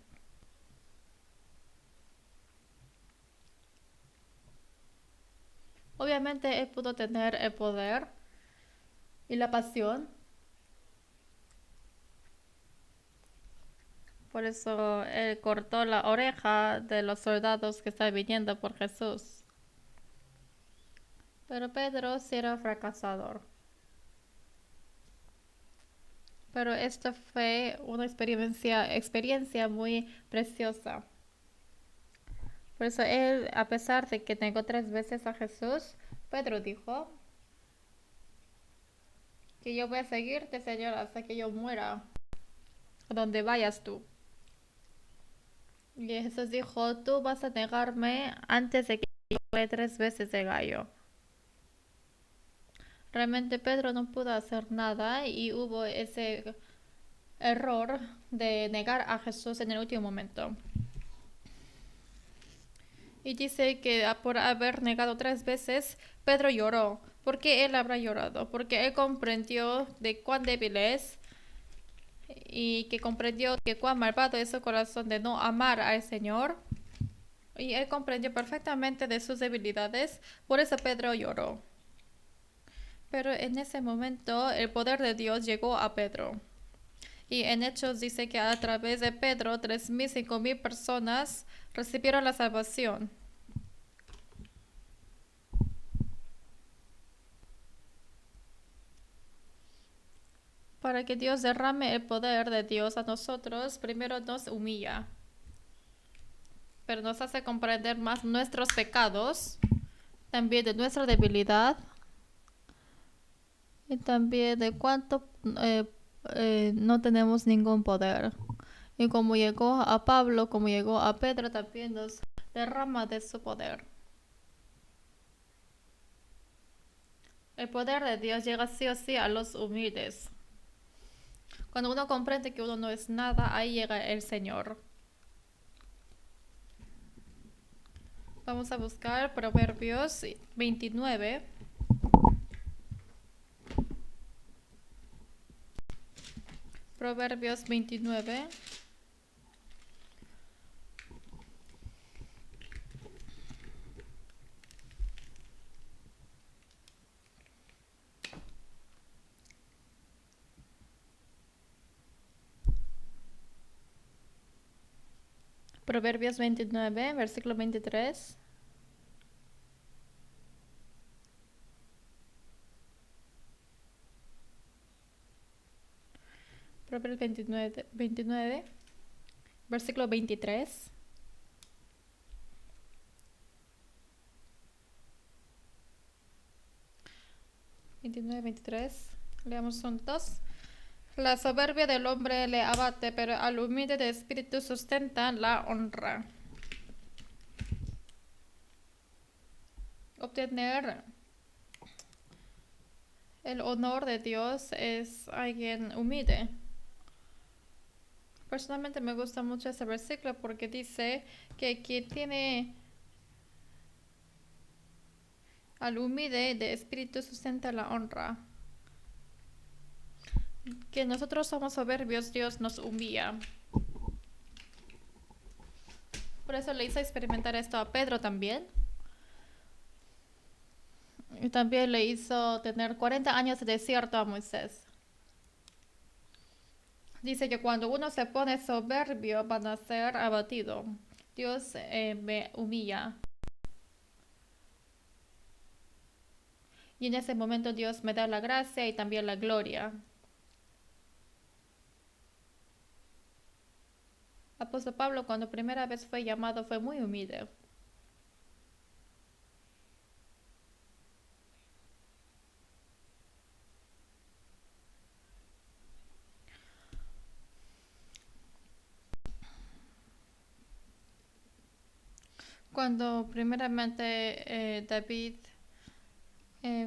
Obviamente él pudo tener el poder y la pasión. Por eso él cortó la oreja de los soldados que estaban viniendo por Jesús. Pero Pedro sí era fracasador. Pero esta fue una experiencia muy preciosa. Por eso él, a pesar de que negó 3 veces a Jesús, Pedro dijo que yo voy a seguirte, Señor, hasta que yo muera, donde vayas tú. Y Jesús dijo, tú vas a negarme antes de que yo juegue 3 veces de gallo. Realmente Pedro no pudo hacer nada y hubo ese error de negar a Jesús en el último momento. Y dice que por haber negado 3 veces, Pedro lloró. ¿Por qué él habrá llorado? Porque él comprendió de cuán débil es y que comprendió que cuán malvado es su corazón de no amar al Señor. Y él comprendió perfectamente de sus debilidades, por eso Pedro lloró. Pero en ese momento el poder de Dios llegó a Pedro. Y en Hechos dice que a través de Pedro 3,000, 5,000 personas recibieron la salvación. Para que Dios derrame el poder de Dios a nosotros, primero nos humilla, pero nos hace comprender más nuestros pecados, también de nuestra debilidad y también de cuánto no tenemos ningún poder. Y como llegó a Pablo, como llegó a Pedro, también nos derrama de su poder. El poder de Dios llega sí o sí a los humildes. Cuando uno comprende que uno no es nada, ahí llega el Señor. Vamos a buscar Proverbios 29. Proverbios 29. Proverbios 29, versículo 23. Proverbios 29, versículo 23. 29, 23. Leamos juntos. La soberbia del hombre le abate, pero al humilde de espíritu sustenta la honra. Obtener el honor de Dios es alguien humilde. Personalmente me gusta mucho ese versículo porque dice que quien tiene al humilde de espíritu sustenta la honra. Que nosotros somos soberbios, Dios nos humilla. Por eso le hizo experimentar esto a Pedro también. Y también le hizo tener 40 años de desierto a Moisés. Dice que cuando uno se pone soberbio van a ser abatido. Dios me humilla. Y en ese momento Dios me da la gracia y también la gloria. Apóstol Pablo cuando primera vez fue llamado fue muy humilde. Cuando primeramente David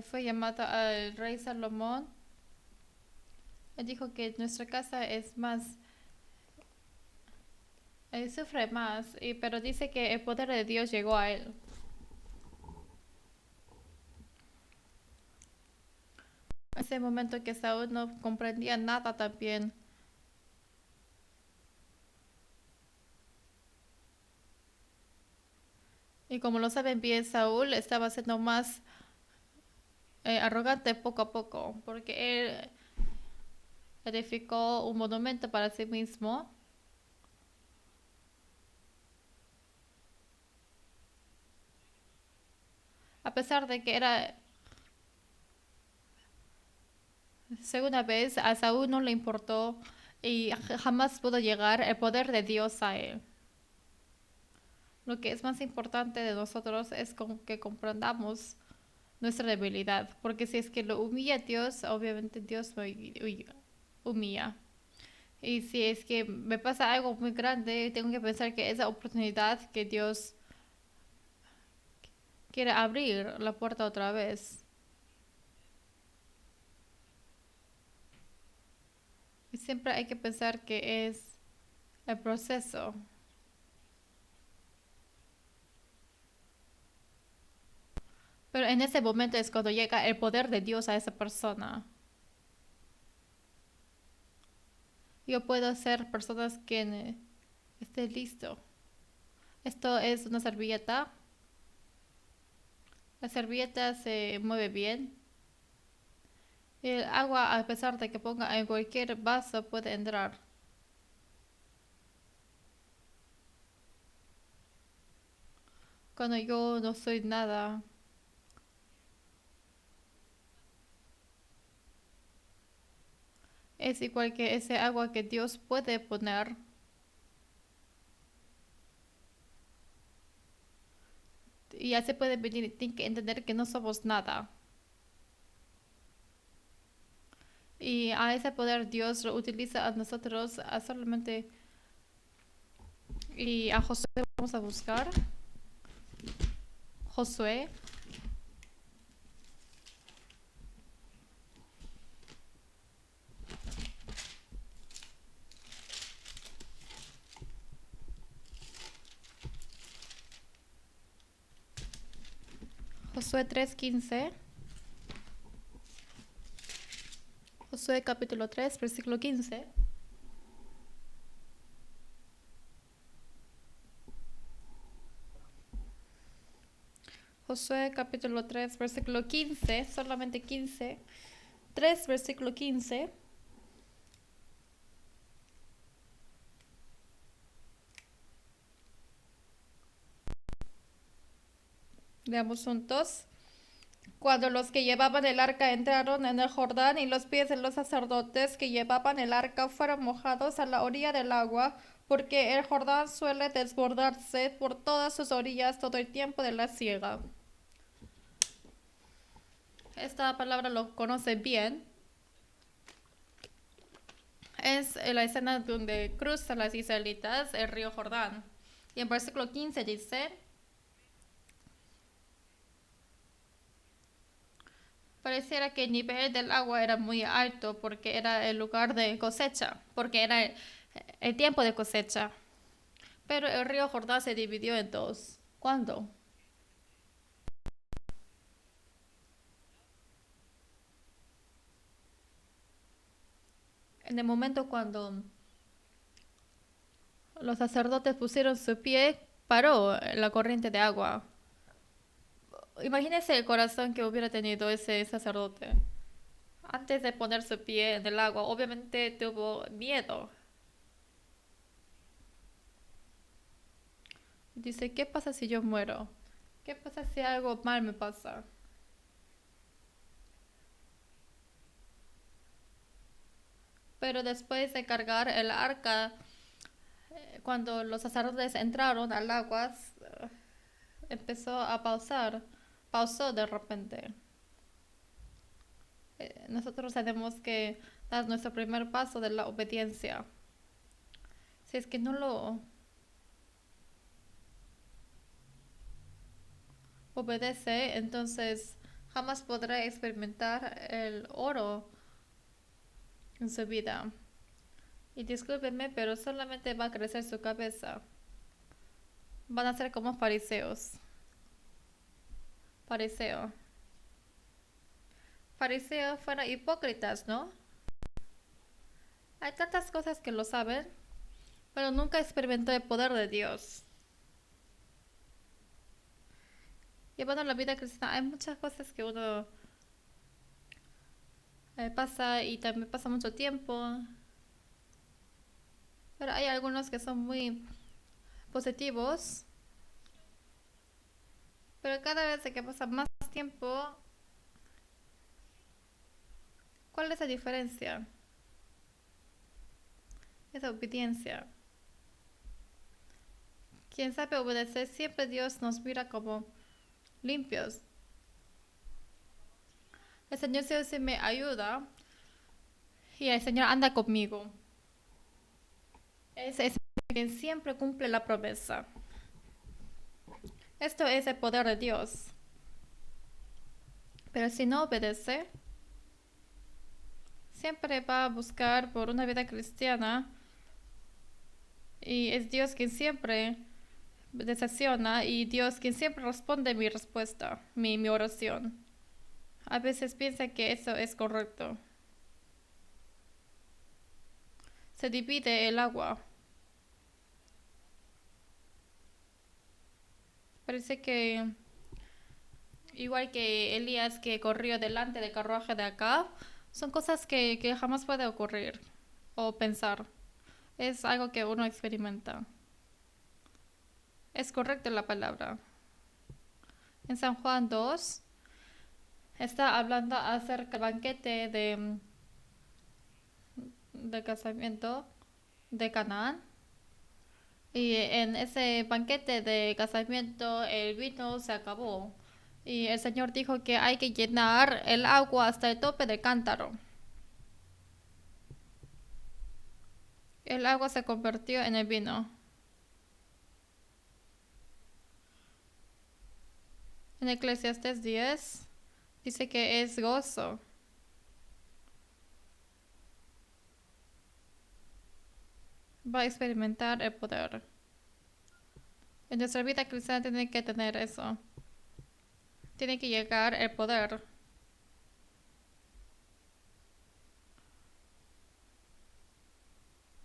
fue llamado al rey Salomón, él dijo que nuestra casa es más, sufre más, pero dice que el poder de Dios llegó a él. Ese momento que Saúl no comprendía nada también. Y como lo saben bien, Saúl estaba siendo más arrogante poco a poco, porque él edificó un monumento para sí mismo. A pesar de que era segunda vez, a Saúl no le importó y jamás pudo llegar el poder de Dios a él. Lo que es más importante de nosotros es que comprendamos nuestra debilidad, porque si es que lo humilla Dios, obviamente Dios me humilla. Y si es que me pasa algo muy grande, tengo que pensar que esa oportunidad que Dios quiere abrir la puerta otra vez. Y siempre hay que pensar que es el proceso. Pero en ese momento es cuando llega el poder de Dios a esa persona. Yo puedo ser personas que esté listo. Esto es una servilleta. La servilleta se mueve bien. El agua, a pesar de que ponga en cualquier vaso, puede entrar. Cuando yo no soy nada, es igual que ese agua que Dios puede poner. Y ya se puede venir, tiene que entender que no somos nada. Y a ese poder Dios lo utiliza a nosotros a solamente. Y a Josué vamos a buscar. Josué. Josué 3:15. Josué capítulo 3, versículo 15. Josué capítulo 3, versículo 15, solamente 15. 3, versículo 15. Leamos juntos. Cuando los que llevaban el arca entraron en el Jordán y los pies de los sacerdotes que llevaban el arca fueron mojados a la orilla del agua, porque el Jordán suele desbordarse por todas sus orillas todo el tiempo de la siega. Esta palabra lo conoce bien. Es la escena donde cruzan las israelitas el río Jordán. Y en versículo 15 dice: pareciera que el nivel del agua era muy alto porque era el lugar de cosecha, porque era el tiempo de cosecha. Pero el río Jordán se dividió en dos. ¿Cuándo? En el momento cuando los sacerdotes pusieron su pie, paró la corriente de agua. Imagínese el corazón que hubiera tenido ese sacerdote. Antes de poner su pie en el agua, obviamente tuvo miedo. Dice, ¿qué pasa si yo muero? ¿Qué pasa si algo mal me pasa? Pero después de cargar el arca, cuando los sacerdotes entraron al agua, empezó a pausar. Pausó de repente. Nosotros tenemos que dar nuestro primer paso de la obediencia. Si es que no lo obedece, entonces jamás podrá experimentar el oro en su vida. Y discúlpenme, pero solamente va a crecer su cabeza. Van a ser como fariseos. Fariseo. Fariseos fueron hipócritas, ¿no? Hay tantas cosas que lo saben, pero nunca experimentó el poder de Dios. Llevando la vida cristiana, hay muchas cosas que uno pasa y también pasa mucho tiempo. Pero hay algunos que son muy positivos. Pero cada vez que pasa más tiempo, ¿cuál es la diferencia? Es obediencia. Quien sabe obedecer, siempre Dios nos mira como limpios. El Señor sí me ayuda y el Señor anda conmigo. Es quien siempre cumple la promesa. Esto es el poder de Dios. Pero si no obedece, siempre va a buscar por una vida cristiana y es Dios quien siempre decepciona y Dios quien siempre responde mi respuesta, mi oración. A veces piensa que eso es correcto. Se divide el agua. Parece que igual que Elías que corrió delante del carruaje de acá, son cosas que jamás puede ocurrir o pensar. Es algo que uno experimenta. Es correcta la palabra. En San Juan 2 está hablando acerca del banquete de casamiento de Canaán. Y en ese banquete de casamiento el vino se acabó. Y el Señor dijo que hay que llenar el agua hasta el tope del cántaro. El agua se convirtió en el vino. En Eclesiastes 10 dice que es gozo. Va a experimentar el poder. En nuestra vida cristiana tiene que tener eso. tiene que llegar el poder.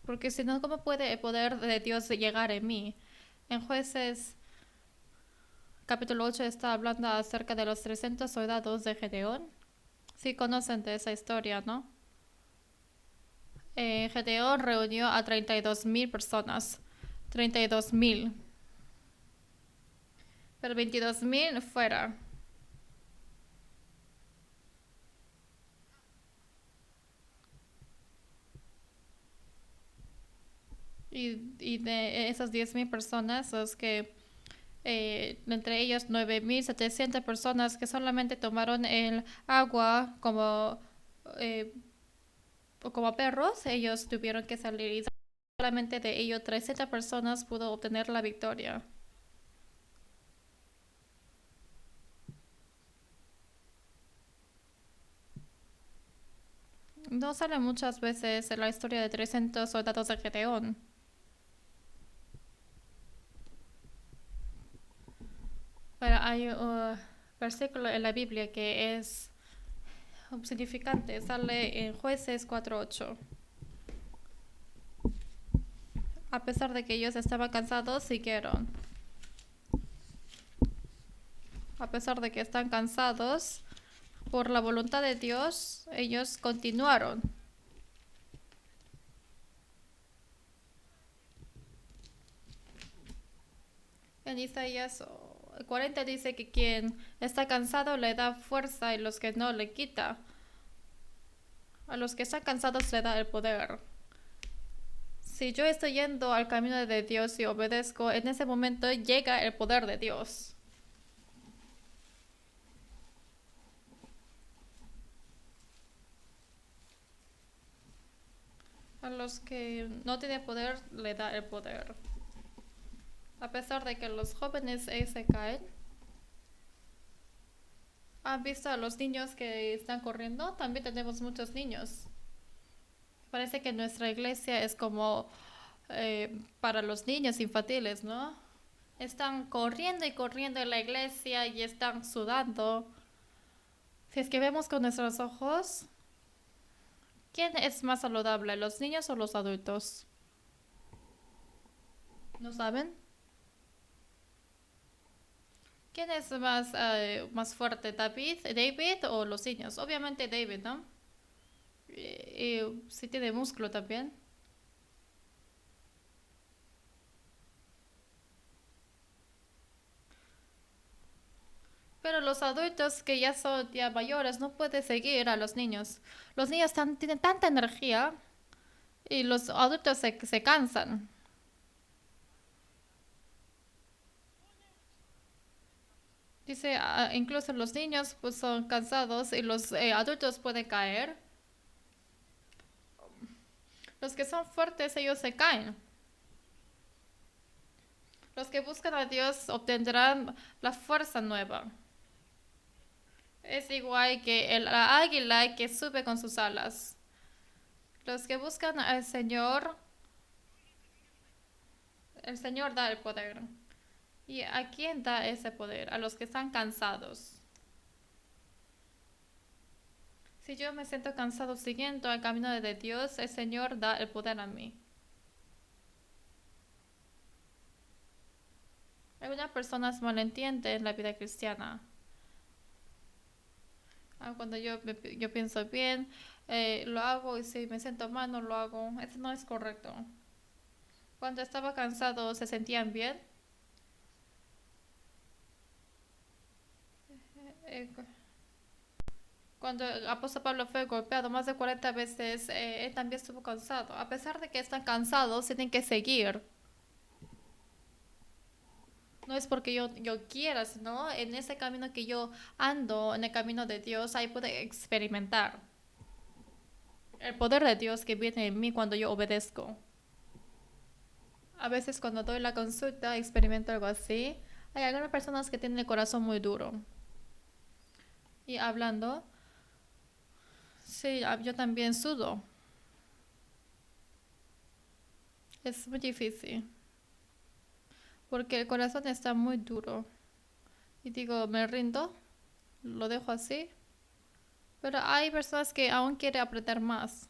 Porque si no, ¿cómo puede el poder de Dios llegar en mí? En Jueces capítulo 8 está hablando acerca de los 300 soldados de Gedeón. Sí conocen de esa historia, ¿no? Gedeón reunió a 32,000 personas. 32,000. Pero 22,000 fuera. Y de esas 10,000 personas, los que entre ellos 9,700 personas que solamente tomaron el agua eh, como perros, ellos tuvieron que salir y solamente de ellos 300 personas pudo obtener la victoria. No sale muchas veces en la historia de 300 soldados de Gedeón. Pero hay un versículo en la Biblia que es significante. Sale en Jueces 4:8. A pesar de que ellos estaban cansados, siguieron. A pesar de que están cansados, por la voluntad de Dios, ellos continuaron. En Isaías 40 dice que quien está cansado le da fuerza y los que no le quita. A los que están cansados le da el poder. Si yo estoy yendo al camino de Dios y obedezco, en ese momento llega el poder de Dios. A los que no tienen poder le da el poder. A pesar de que los jóvenes se caen, ¿han visto a los niños que están corriendo? También tenemos muchos niños. Parece que nuestra iglesia es como para los niños infantiles, ¿no? Están corriendo y corriendo en la iglesia y están sudando. Si es que vemos con nuestros ojos, ¿quién es más saludable, los niños o los adultos? ¿No saben? ¿Quién es más fuerte, David o los niños? Obviamente David, ¿no? Y sí tiene músculo también. Pero los adultos que ya son ya mayores no pueden seguir a los niños. Los niños tienen tanta energía y los adultos se cansan. Dice, incluso los niños pues, son cansados y los adultos pueden caer. Los que son fuertes, ellos se caen. Los que buscan a Dios obtendrán la fuerza nueva. Es igual que la águila que sube con sus alas. Los que buscan al Señor, el Señor da el poder. ¿Y a quién da ese poder? A los que están cansados. Si yo me siento cansado siguiendo el camino de Dios, el Señor da el poder a mí. Algunas personas malentienden la vida cristiana. Cuando yo pienso bien, lo hago y si me siento mal, no lo hago. Eso no es correcto. Cuando estaba cansado, ¿se sentían bien? Eh, Cuando el apóstol Pablo fue golpeado más de 40 veces, él también estuvo cansado. A pesar de que están cansados, tienen que seguir. No es porque yo quiera, sino en ese camino que yo ando, en el camino de Dios, ahí puedo experimentar el poder de Dios que viene en mí cuando yo obedezco. A veces cuando doy la consulta experimento algo así. Hay algunas personas que tienen el corazón muy duro. Y hablando, sí, yo también sudo. Es muy difícil. Porque el corazón está muy duro. Y digo, me rindo. lo dejo así. Pero hay personas que aún quieren aprender más.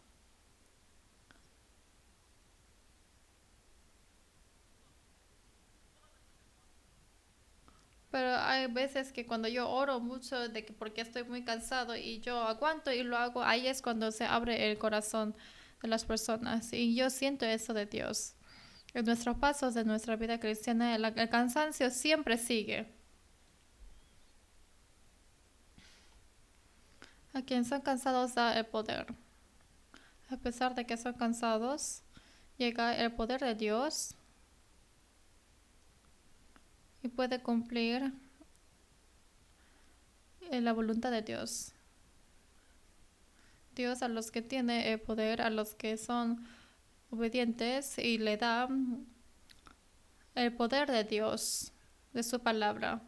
Pero hay veces que cuando yo oro mucho de que porque estoy muy cansado y yo aguanto y lo hago, ahí es cuando se abre el corazón de las personas. Y yo siento eso de Dios. En nuestros pasos de nuestra vida cristiana, el cansancio siempre sigue. A quienes son cansados da el poder. A pesar de que son cansados, llega el poder de Dios y puede cumplir la voluntad de Dios. Dios a los que tiene el poder, a los que son obedientes y le da el poder de Dios, de su palabra.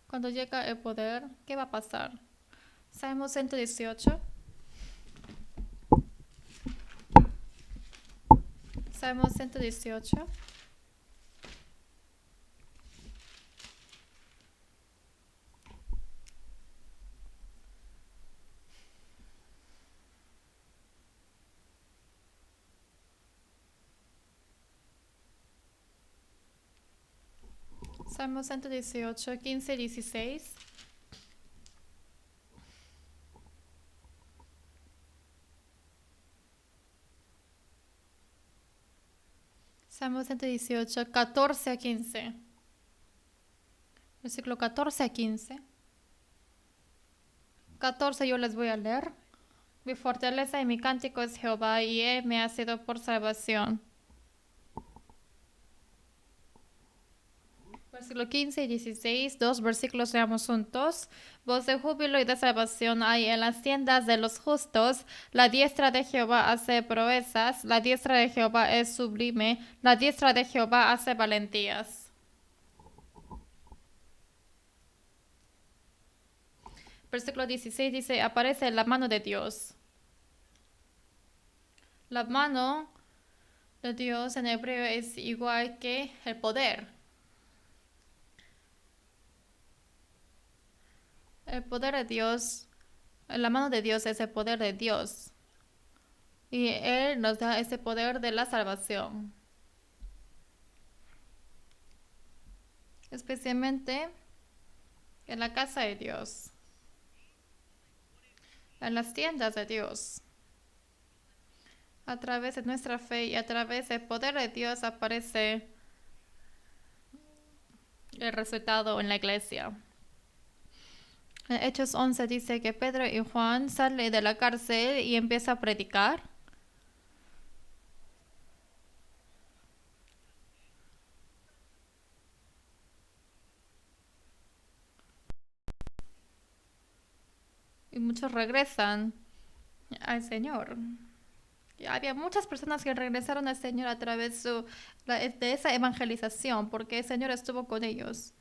Cuando llega el poder, ¿qué va a pasar? Salmo 118. Salmo 118. Salmo 118, 15, 16. Salmo 118, 14 a 15. Versículo 14 a 15. 14 yo les voy a leer. Mi fortaleza y mi cántico es Jehová, y Él me ha sido por salvación. Versículo 15 y 16, dos versículos leamos juntos. Voz de júbilo y de salvación hay en las tiendas de los justos. La diestra de Jehová hace proezas, la diestra de Jehová es sublime, la diestra de Jehová hace valentías. Versículo 16 dice, aparece la mano de Dios. La mano de Dios en hebreo es igual que el poder. El poder de Dios, la mano de Dios es el poder de Dios. Y Él nos da ese poder de la salvación. Especialmente en la casa de Dios. En las tiendas de Dios. A través de nuestra fe y a través del poder de Dios aparece el resultado en la iglesia. En Hechos 11 dice que Pedro y Juan salen de la cárcel y empiezan a predicar. Y muchos regresan al Señor. Y había muchas personas que regresaron al Señor a través de esa evangelización, porque el Señor estuvo con ellos.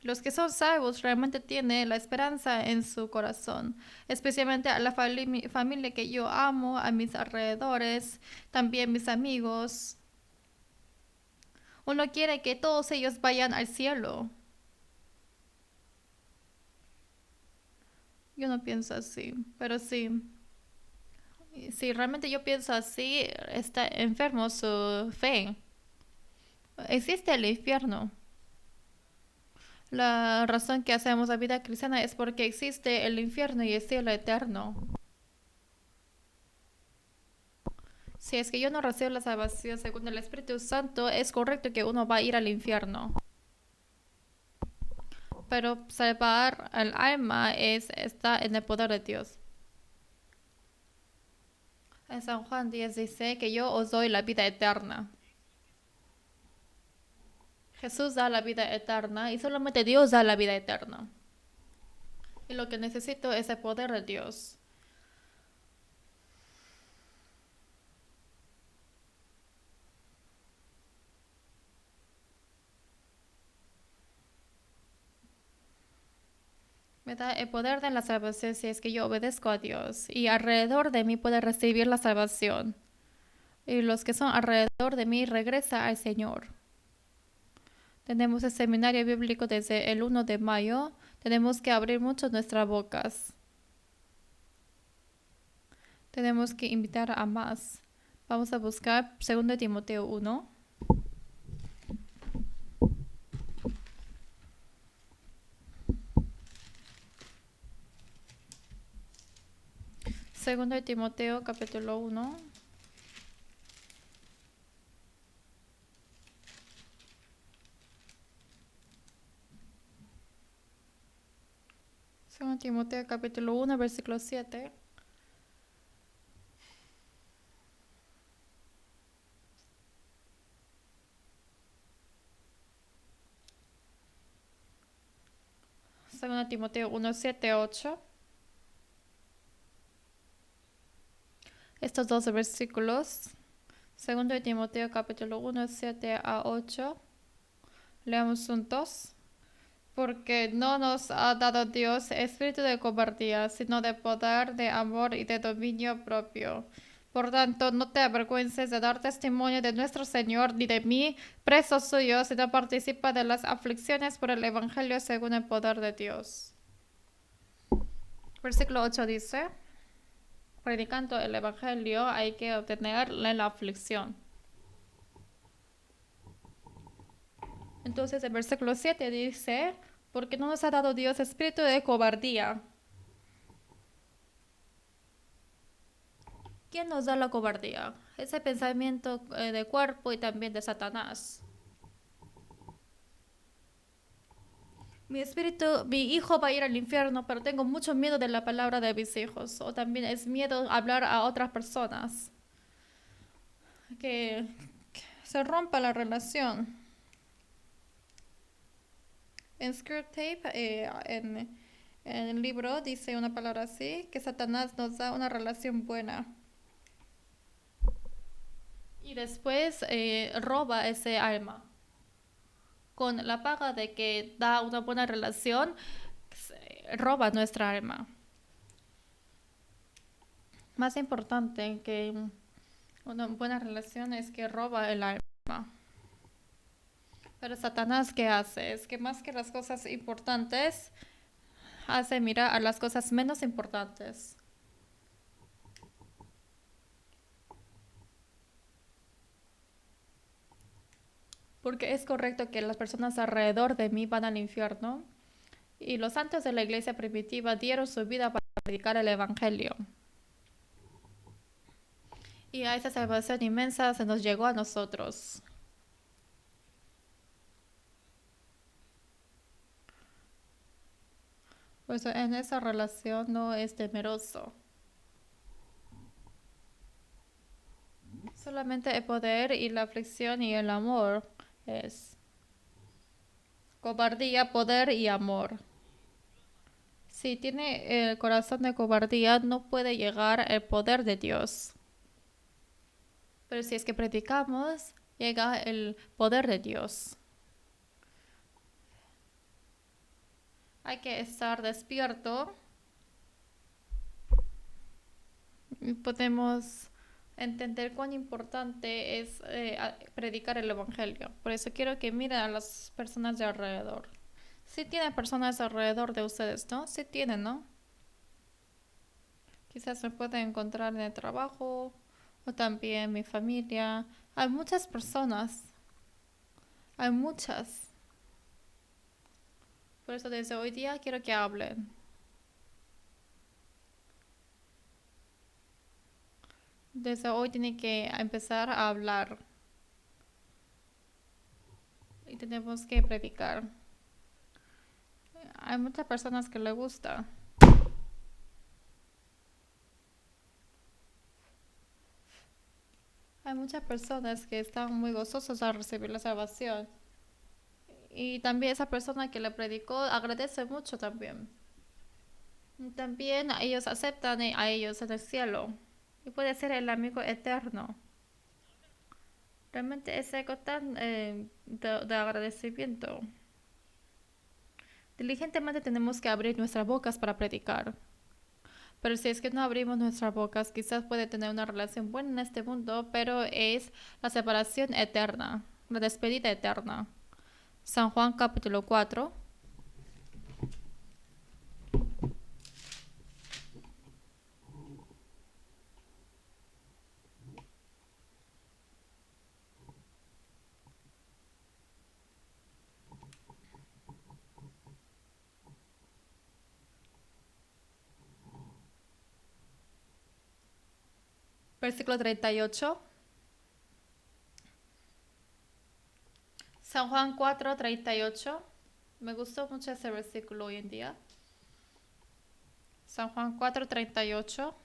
Los que son salvos realmente tienen la esperanza en su corazón, especialmente a la familia que yo amo, a mis alrededores, también mis amigos. Uno quiere que todos ellos vayan al cielo. Yo no pienso así, pero sí. Si realmente yo pienso así, está enfermo su fe. Existe el infierno. La razón que hacemos la vida cristiana es porque existe el infierno y el cielo eterno. Si es que yo no recibo la salvación según el Espíritu Santo, es correcto que uno va a ir al infierno. Pero salvar al alma está en el poder de Dios. En San Juan 10 dice que yo os doy la vida eterna. Jesús da la vida eterna y solamente Dios da la vida eterna. Y lo que necesito es el poder de Dios. Me da el poder de la salvación si es que yo obedezco a Dios. Y alrededor de mí puede recibir la salvación. Y los que son alrededor de mí regresa al Señor. Tenemos el seminario bíblico desde el 1 de mayo. Tenemos que abrir mucho nuestras bocas. Tenemos que invitar a más. Vamos a buscar 2 Timoteo 1. 2 Timoteo capítulo 1. Segundo Timoteo capítulo 1, versículo 7. Segundo Timoteo 1, 7, 8. Estos dos versículos. Segundo Timoteo capítulo 1, 7 a 8. Leamos juntos. Porque no nos ha dado Dios espíritu de cobardía, sino de poder, de amor y de dominio propio. Por tanto, no te avergüences de dar testimonio de nuestro Señor ni de mí, preso suyo, sino participa de las aflicciones por el Evangelio según el poder de Dios. Versículo 8 dice, predicando el Evangelio hay que obtener la aflicción. Entonces el versículo 7 dice, porque no nos ha dado Dios espíritu de cobardía. ¿Quién nos da la cobardía? Ese pensamiento de cuerpo y también de Satanás. Mi hijo va a ir al infierno, pero tengo mucho miedo de la palabra de mis hijos. O también es miedo hablar a otras personas. Que se rompa la relación. En Screwtape, en el libro, dice una palabra así, que Satanás nos da una relación buena. Y después roba ese alma. Con la paga de que da una buena relación, roba nuestra alma. Más importante que una buena relación es que roba el alma. Pero Satanás, ¿qué hace? Es que más que las cosas importantes, hace mirar a las cosas menos importantes. Porque es correcto que las personas alrededor de mí van al infierno. Y los santos de la iglesia primitiva dieron su vida para predicar el evangelio. Y a esa salvación inmensa se nos llegó a nosotros. Pues en esa relación no es temeroso. Solamente el poder y la aflicción y el amor es cobardía, poder y amor. Si tiene el corazón de cobardía, no puede llegar el poder de Dios. Pero si es que predicamos, llega el poder de Dios. Hay que estar despierto y podemos entender cuán importante es predicar el evangelio. Por eso quiero que miren a las personas de alrededor. Sí tienen personas alrededor de ustedes, ¿no? Sí tienen, ¿no? Quizás me pueden encontrar en el trabajo o también mi familia. Hay muchas personas. Hay muchas. Por eso desde hoy día quiero que hablen. Desde hoy tienen que empezar a hablar. Y tenemos que predicar. Hay muchas personas que le gusta. Hay muchas personas que están muy gozosos al recibir la salvación. Y también esa persona que le predicó agradece mucho también. También ellos aceptan a ellos en el cielo. Y puede ser el amigo eterno. Realmente es algo tan de agradecimiento. Diligentemente tenemos que abrir nuestras bocas para predicar. Pero si es que no abrimos nuestras bocas, quizás puede tener una relación buena en este mundo, pero es la separación eterna, la despedida eterna. San Juan capítulo 4. Versículo 38. San Juan 4, 38. Me gustó mucho ese versículo hoy en día. San Juan 4, 38.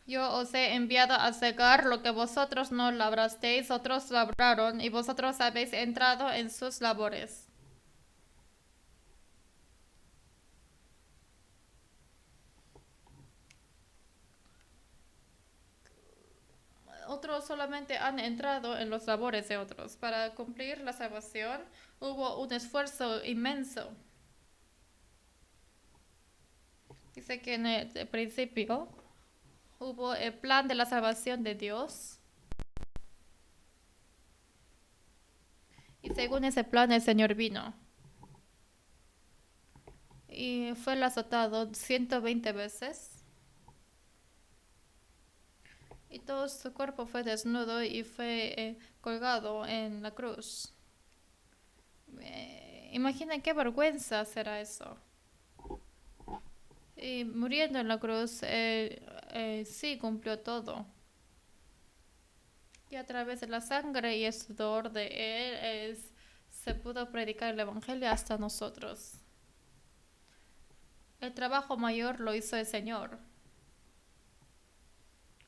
Yo os he enviado a cegar lo que vosotros no labrasteis, otros labraron, y vosotros habéis entrado en sus labores. Otros solamente han entrado en los labores de otros. Para cumplir la salvación hubo un esfuerzo inmenso. Dice que en el principio hubo el plan de la salvación de Dios. Y según ese plan el Señor vino. Y fue azotado 120 veces. Y todo su cuerpo fue desnudo y fue colgado en la cruz. Imaginen qué vergüenza será eso. Y muriendo en la cruz, sí cumplió todo. Y a través de la sangre y el sudor de él se pudo predicar el evangelio hasta nosotros. El trabajo mayor lo hizo el Señor.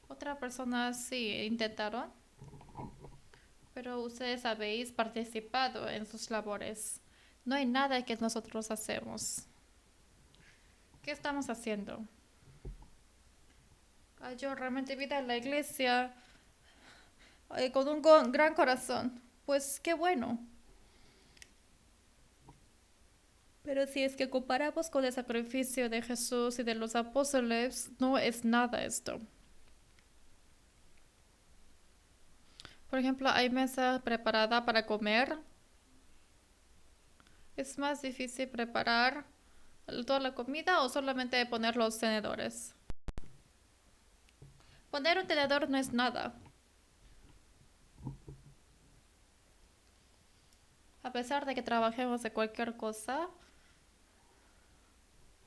Otras personas sí intentaron, pero ustedes habéis participado en sus labores. No hay nada que nosotros hacemos. ¿Qué estamos haciendo? Yo realmente vida en la iglesia con un gran corazón. Pues qué bueno. Pero si es que comparamos con el sacrificio de Jesús y de los apóstoles, no es nada esto. Por ejemplo, hay mesa preparada para comer. ¿Es más difícil preparar toda la comida o solamente poner los tenedores? Poner un tenedor no es nada. A pesar de que trabajemos de cualquier cosa,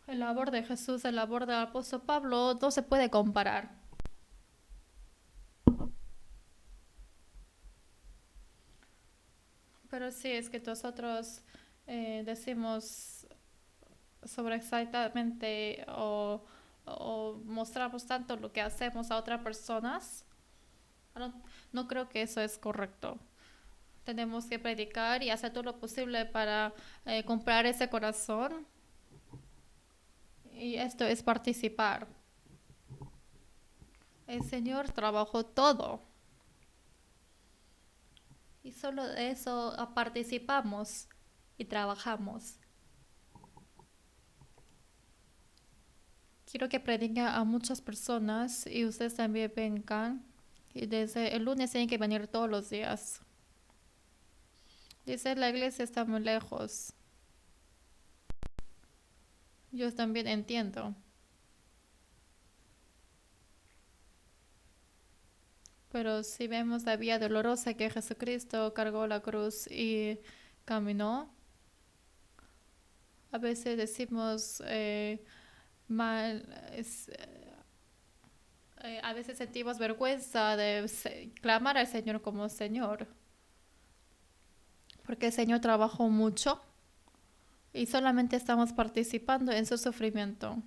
el labor de Jesús, el labor del apóstol Pablo no se puede comparar. Pero sí, es que nosotros decimos sobreexcitadamente o mostramos tanto lo que hacemos a otras personas. No creo que eso es correcto. Tenemos que predicar y hacer todo lo posible para comprar ese corazón. Y esto es participar. El Señor trabajó todo. Y solo de eso participamos y trabajamos. Quiero que prediquen a muchas personas y ustedes también vengan. Y desde el lunes tienen que venir todos los días. Dice, la iglesia está muy lejos. Yo también entiendo. Pero si vemos la vía dolorosa que Jesucristo cargó la cruz y caminó, a veces decimos mal, a veces sentimos vergüenza de clamar al Señor como Señor, porque el Señor trabajó mucho y solamente estamos participando en su sufrimiento.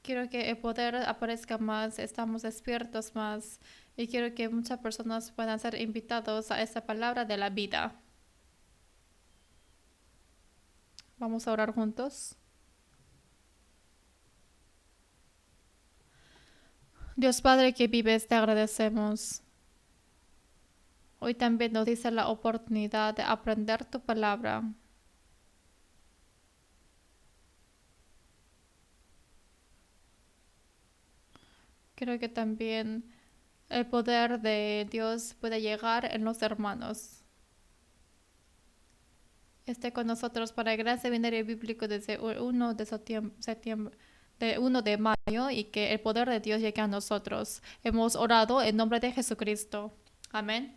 Quiero que el poder aparezca más, estamos despiertos más y quiero que muchas personas puedan ser invitados a esa palabra de la vida. Vamos a orar juntos. Dios Padre que vives, te agradecemos. Hoy también nos dice la oportunidad de aprender tu palabra. Creo que también el poder de Dios puede llegar en los hermanos. Esté con nosotros para el gran seminario bíblico desde 1 de septiembre, de 1 de mayo, y que el poder de Dios llegue a nosotros. Hemos orado en nombre de Jesucristo. Amén.